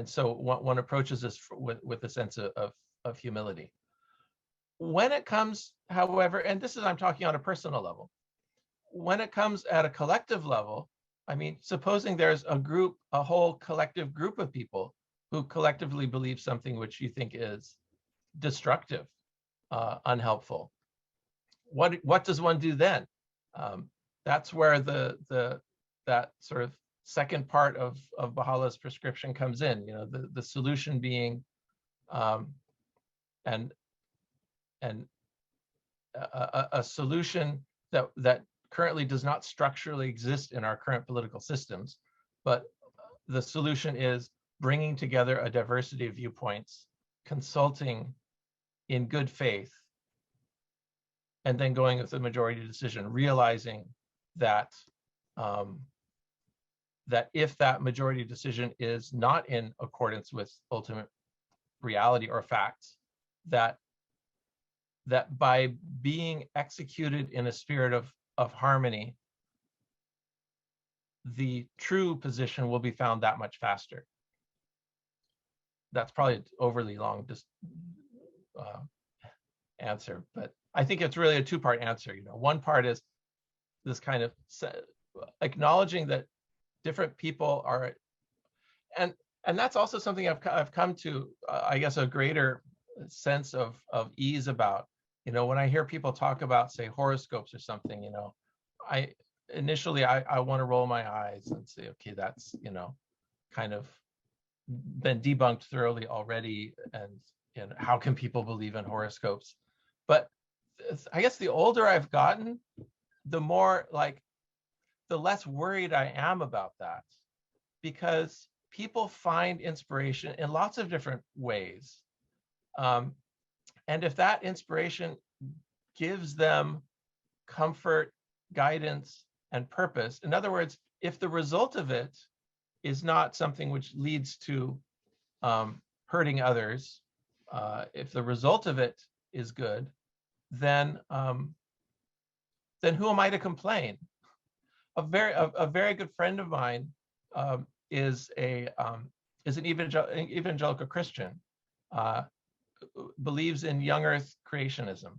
so one approaches this with a sense of humility. When it comes, however, and this is, I'm talking on a personal level, when it comes at a collective level, I mean, supposing there's a whole collective group of people who collectively believe something which you think is destructive, unhelpful, what does one do then? That's where that sort of second part of Baha'u'llah's prescription comes in. The solution being and a solution that currently does not structurally exist in our current political systems, but the solution is bringing together a diversity of viewpoints, consulting in good faith, and then going with the majority decision, realizing that that if that majority decision is not in accordance with ultimate reality or facts, that by being executed in a spirit of harmony, the true position will be found that much faster. That's probably an overly long answer, but I think it's really a two-part answer. One part is this kind of acknowledging that different people are, and that's also something I've come to, I guess, a greater sense of ease about. When I hear people talk about, say, horoscopes or something, I initially want to roll my eyes and say, okay, that's kind of been debunked thoroughly already, and how can people believe in horoscopes? But I guess the older I've gotten, the more the less worried I am about that, because people find inspiration in lots of different ways. And if that inspiration gives them comfort, guidance, and purpose, in other words, if the result of it is not something which leads to hurting others, if the result of it is good, then who am I to complain? A very good friend of mine is an evangelical Christian, believes in young Earth creationism.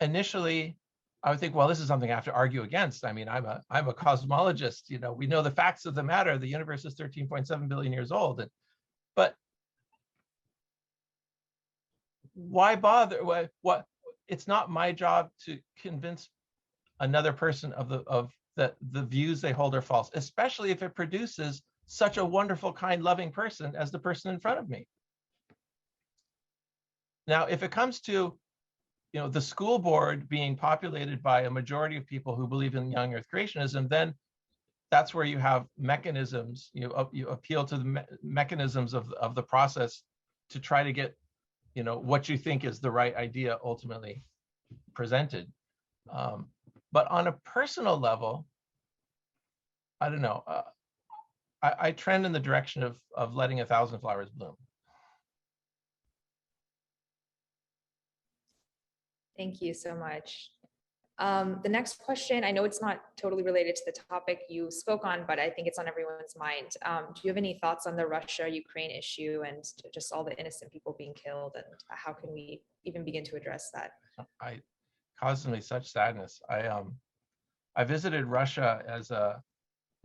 Initially, I would think, well, this is something I have to argue against. I mean, I'm a cosmologist. We know the facts of the matter. The universe is 13.7 billion years old. But why bother? What? It's not my job to convince another person of the views they hold are false, especially if it produces such a wonderful, kind, loving person as the person in front of me. Now, if it comes to the school board being populated by a majority of people who believe in young Earth creationism, then that's where you have mechanisms. You appeal to the mechanisms of the process to try to get what you think is the right idea ultimately presented. But on a personal level, I don't know. I trend in the direction of letting 1,000 flowers bloom. Thank you so much. The next question, I know it's not totally related to the topic you spoke on, but I think it's on everyone's mind. Do you have any thoughts on the Russia-Ukraine issue and just all the innocent people being killed, and how can we even begin to address that? It causes me such sadness. I visited Russia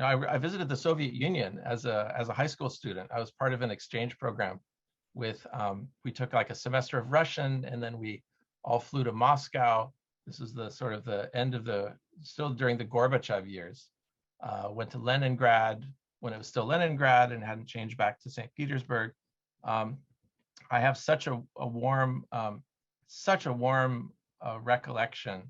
I visited the Soviet Union as a high school student. I was part of an exchange program with, we took like a semester of Russian, and then we all flew to Moscow. This is the sort of the end of still during the Gorbachev years. Went to Leningrad when it was still Leningrad and hadn't changed back to St. Petersburg. I have such a warm recollection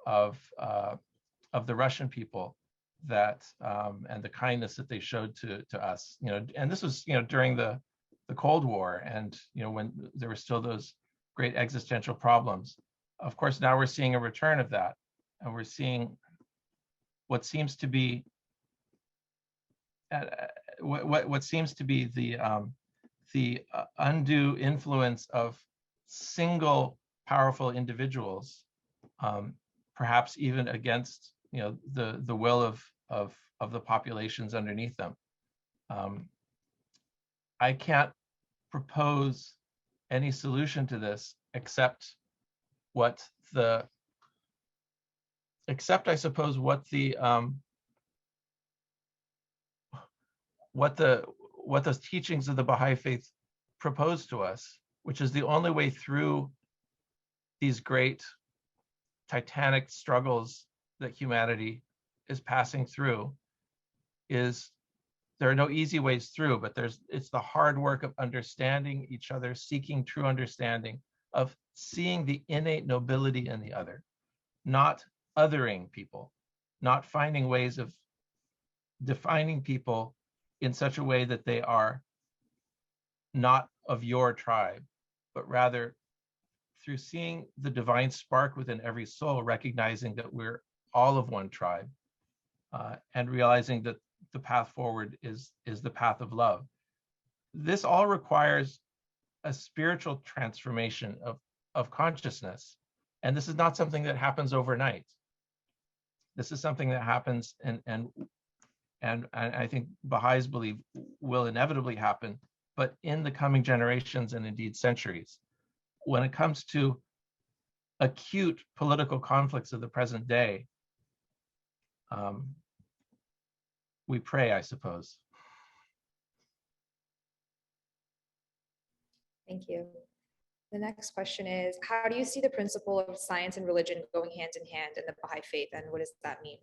of the Russian people, that and the kindness that they showed to us. And this was during the Cold War, and when there were still those great existential problems. Of course, now we're seeing a return of that, and we're seeing what seems to be what seems to be the undue influence of single powerful individuals, perhaps even against the will of the populations underneath them. I can't propose any solution to this except I suppose what the teachings of the Baha'i Faith propose to us, which is the only way through these great titanic struggles that humanity is passing through, is there are no easy ways through, but it's the hard work of understanding each other, seeking true understanding, of seeing the innate nobility in the other, not othering people, not finding ways of defining people in such a way that they are not of your tribe, but rather through seeing the divine spark within every soul, recognizing that we're all of one tribe, and realizing that the path forward is the path of love. This all requires a spiritual transformation of consciousness. And this is not something that happens overnight. This is something that happens, and I think Baha'is believe will inevitably happen, but in the coming generations and indeed centuries. When it comes to acute political conflicts of the present day, we pray, I suppose. Thank you. The next question is, how do you see the principle of science and religion going hand in hand in the Baha'i faith, and what does that mean?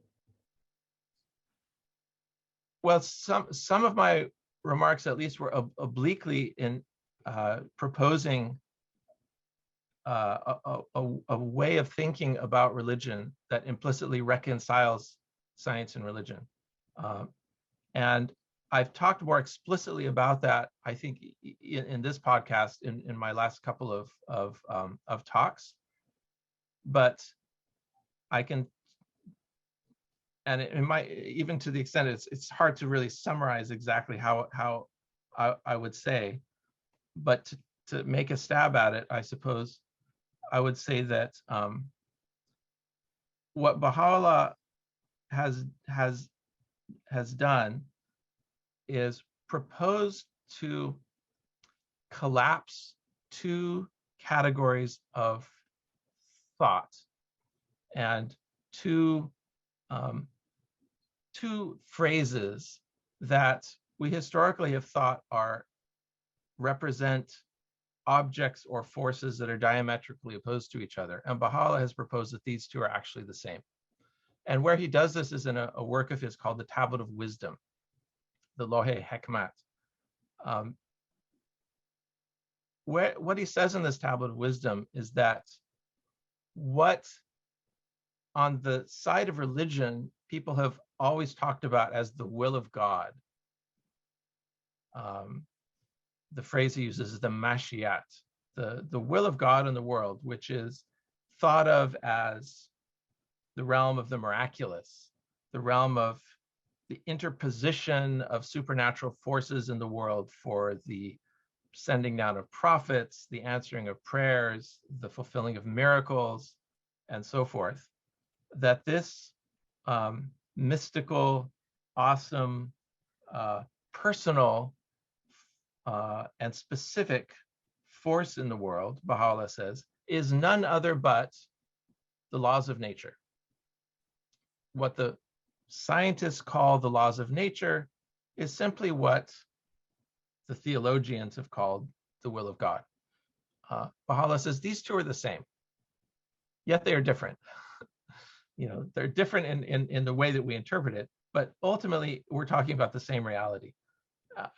Well, some of my remarks, at least, were obliquely in proposing a way of thinking about religion that implicitly reconciles science and religion. And I've talked more explicitly about that, I think, in this podcast, in my last couple of talks. But I can, and it might, even to the extent it's hard to really summarize exactly how I would say, but to make a stab at it, I suppose I would say that what Baha'u'llah has done is propose to collapse two categories of thought and two phrases that we historically have thought represent objects or forces that are diametrically opposed to each other. And Baha'u'llah has proposed that these two are actually the same. And where he does this is in a work of his called the Tablet of Wisdom, the Lohe Hekmat. What he says in this Tablet of Wisdom is that what on the side of religion people have always talked about as the will of God, the phrase he uses is the Mashiach, the will of God in the world, which is thought of as the realm of the miraculous, the realm of the interposition of supernatural forces in the world for the sending down of prophets, the answering of prayers, the fulfilling of miracles, and so forth. That this mystical, awesome, personal, and specific force in the world, Baha'u'llah says, is none other but the laws of nature. What the scientists call the laws of nature is simply what the theologians have called the will of God. Baha'u'llah says these two are the same, yet they are different. They're different in the way that we interpret it, but ultimately we're talking about the same reality.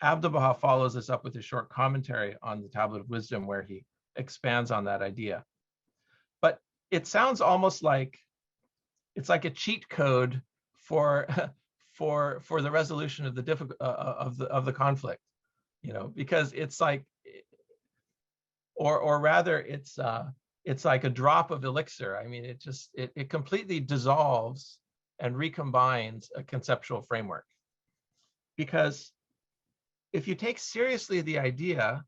Abdu'l-Baha follows this up with a short commentary on the Tablet of Wisdom where he expands on that idea. But it sounds almost like it's like a cheat code for the resolution of the conflict, because it's like, or rather it's like a drop of elixir. I mean, it completely dissolves and recombines a conceptual framework. Because if you take seriously the idea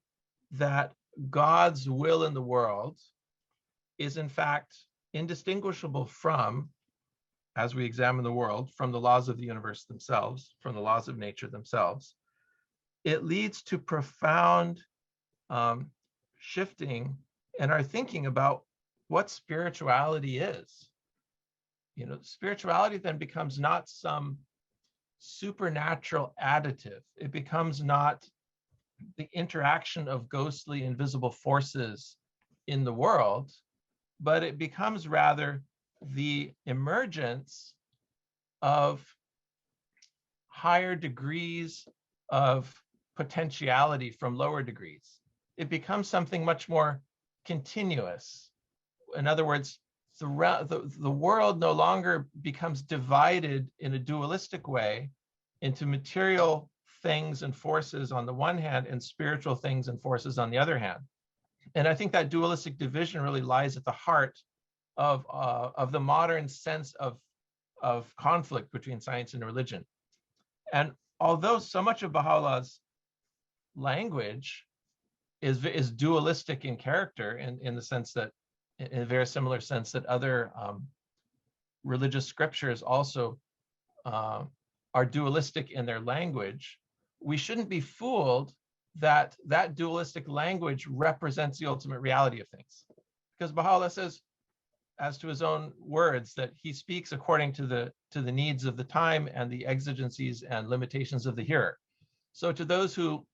that God's will in the world is in fact indistinguishable from, as we examine the world, from the laws of the universe themselves, from the laws of nature themselves, it leads to profound shifting in our thinking about what spirituality is. Spirituality then becomes not some supernatural additive. It becomes not the interaction of ghostly, invisible forces in the world, but it becomes rather the emergence of higher degrees of potentiality from lower degrees. It becomes something much more continuous. In other words, the world no longer becomes divided in a dualistic way into material things and forces on the one hand and spiritual things and forces on the other hand. And I think that dualistic division really lies at the heart of the modern sense of conflict between science and religion. And although so much of Baha'u'llah's language is dualistic in character, in the sense that, in a very similar sense that other religious scriptures also are dualistic in their language, we shouldn't be fooled that that dualistic language represents the ultimate reality of things. Because Baha'u'llah says, as to his own words, that he speaks according to the needs of the time and the exigencies and limitations of the hearer. So to those who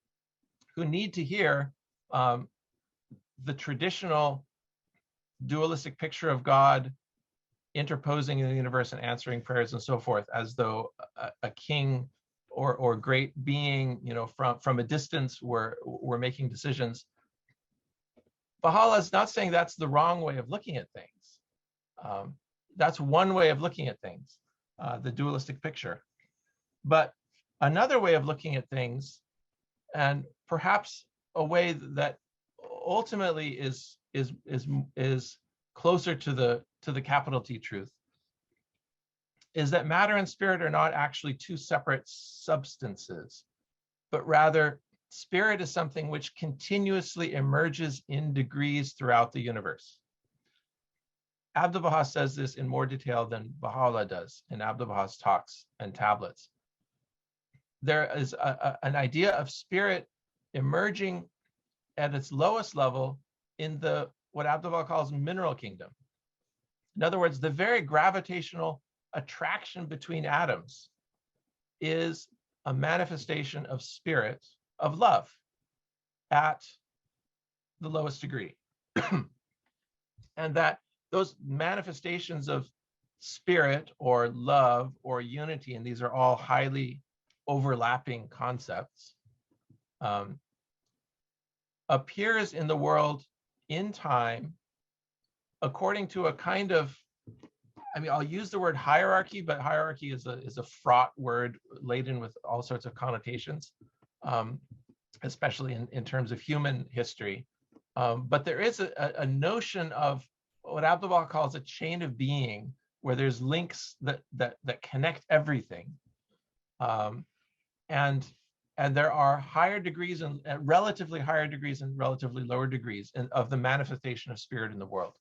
need to hear the traditional dualistic picture of God interposing in the universe and answering prayers and so forth, as though a king or great being, from a distance were making decisions, Baha'u'llah is not saying that's the wrong way of looking at things. That's one way of looking at things, the dualistic picture. But another way of looking at things, and perhaps a way that ultimately is closer to the capital T truth, is that matter and spirit are not actually two separate substances, but rather spirit is something which continuously emerges in degrees throughout the universe. Abdu'l-Baha says this in more detail than Baha'u'llah does in Abdu'l-Baha's talks and tablets. There is an idea of spirit emerging at its lowest level in what Abdu'l-Baha calls mineral kingdom. In other words, the very gravitational attraction between atoms is a manifestation of spirit, of love, at the lowest degree. And that those manifestations of spirit or love or unity, and these are all highly overlapping concepts, appears in the world in time according to a kind of, I'll use the word hierarchy, but hierarchy is a fraught word laden with all sorts of connotations, especially in terms of human history. But there is a notion of what Abdu'l-Baha calls a chain of being, where there's links that connect everything. And there are higher degrees and relatively higher degrees and relatively lower degrees of the manifestation of spirit in the world.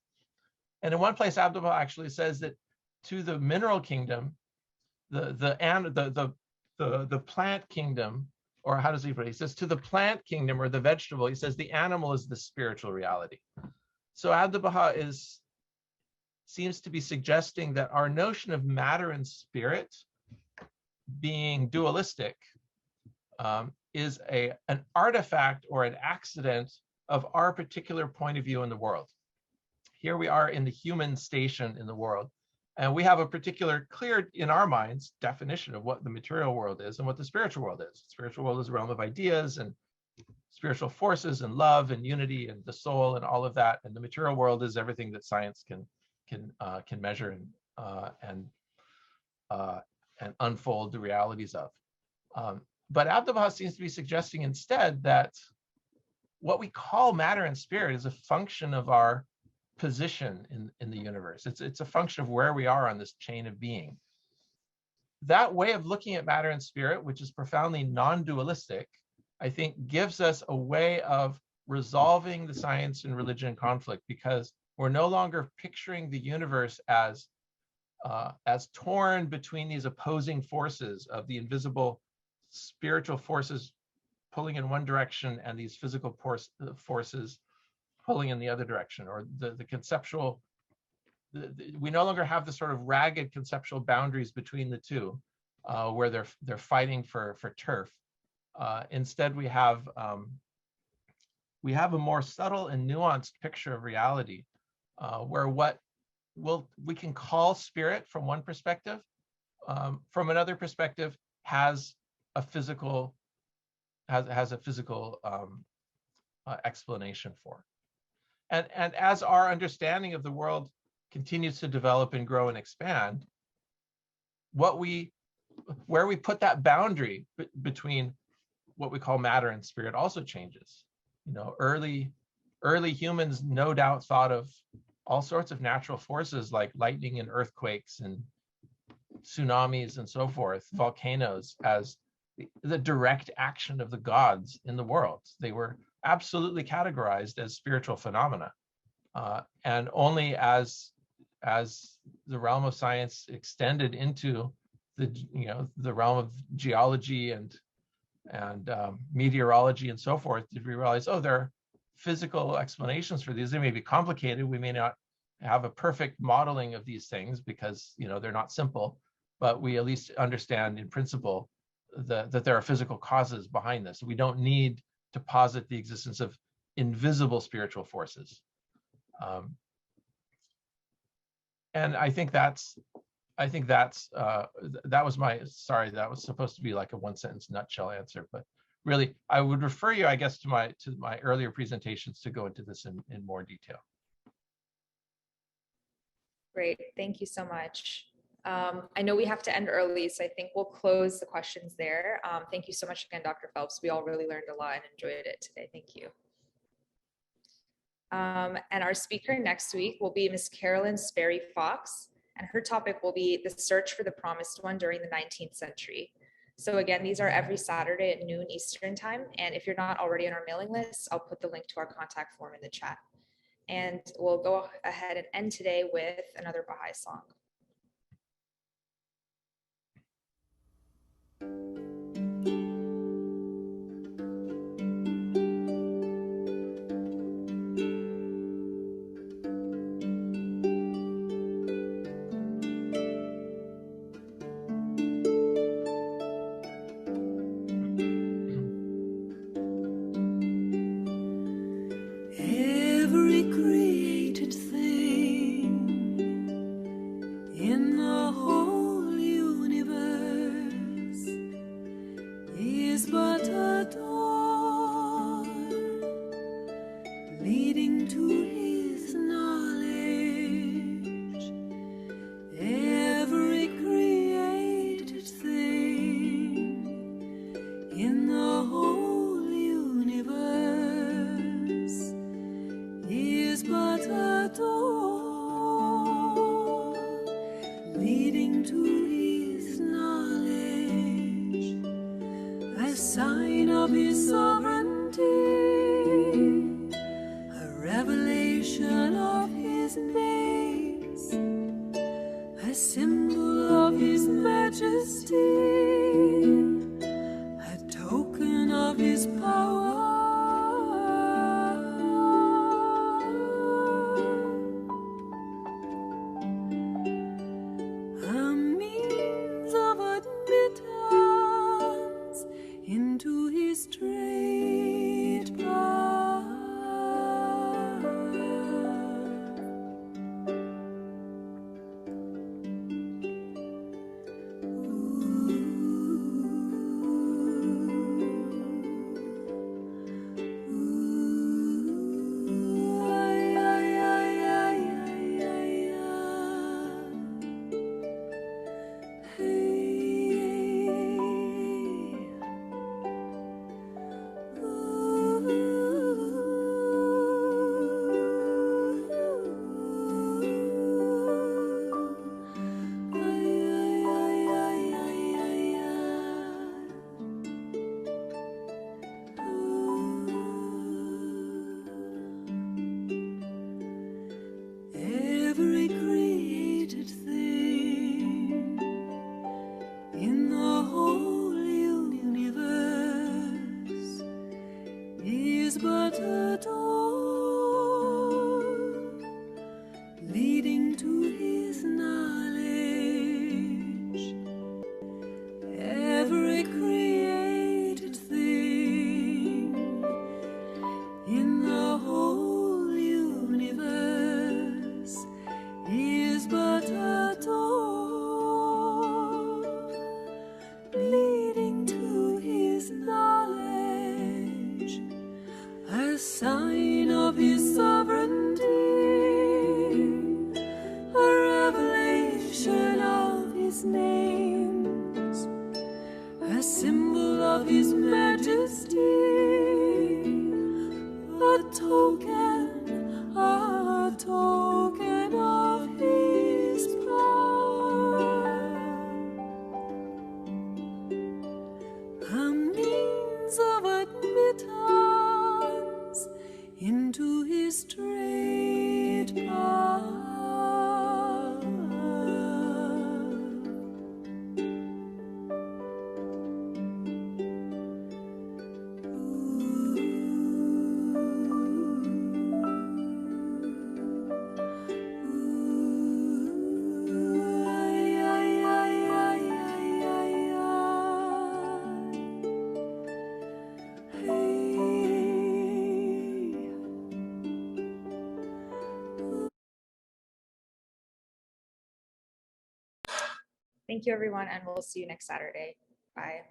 And in one place, Abdu'l-Baha actually says that to the mineral kingdom, the plant kingdom, or how does he put it? He says to the plant kingdom or the vegetable, he says the animal is the spiritual reality. So Abdu'l-Baha seems to be suggesting that our notion of matter and spirit being dualistic is an artifact or an accident of our particular point of view in the world. Here we are in the human station in the world, and we have a particular clear, in our minds, definition of what the material world is and what the spiritual world is. The spiritual world is a realm of ideas and spiritual forces and love and unity and the soul and all of that. And the material world is everything that science can measure and unfold the realities of. But Abdu'l-Baha seems to be suggesting instead that what we call matter and spirit is a function of our position in the universe. It's a function of where we are on this chain of being. That way of looking at matter and spirit, which is profoundly non-dualistic, I think gives us a way of resolving the science and religion conflict, because we're no longer picturing the universe as torn between these opposing forces of the invisible spiritual forces pulling in one direction and these physical forces pulling in the other direction, or the conceptual, we no longer have the sort of ragged conceptual boundaries between the two, where they're fighting for turf. Instead, we have a more subtle and nuanced picture of reality, where what we can call spirit from one perspective, from another perspective, has a physical has a physical explanation for. And as our understanding of the world continues to develop and grow and expand, where we put that boundary between what we call matter and spirit also changes. You know, early humans no doubt thought of all sorts of natural forces like lightning and earthquakes and tsunamis and so forth, volcanoes, as the direct action of the gods in the world. They were absolutely categorized as spiritual phenomena. And only as the realm of science extended into the realm of geology and meteorology and so forth, did we realize, oh, there are physical explanations for these. They may be complicated. We may not have a perfect modeling of these things because they're not simple, but we at least understand in principle that there are physical causes behind this. We don't need to posit the existence of invisible spiritual forces. And I think that was supposed to be like a one-sentence nutshell answer, but really I would refer you, I guess, to my earlier presentations to go into this in more detail. Great, thank you so much. I know we have to end early, so I think we'll close the questions there. Thank you so much again, Dr. Phelps. We all really learned a lot and enjoyed it today. Thank you. And our speaker next week will be Ms. Carolyn Sperry Fox, and her topic will be the search for the promised one during the 19th century. So again, these are every Saturday at noon Eastern time. And if you're not already on our mailing list, I'll put the link to our contact form in the chat. And we'll go ahead and end today with another Baha'i song. symbol of his majesty, a token of his power, a means of admittance into his straight path. Thank you, everyone, and we'll see you next Saturday. Bye.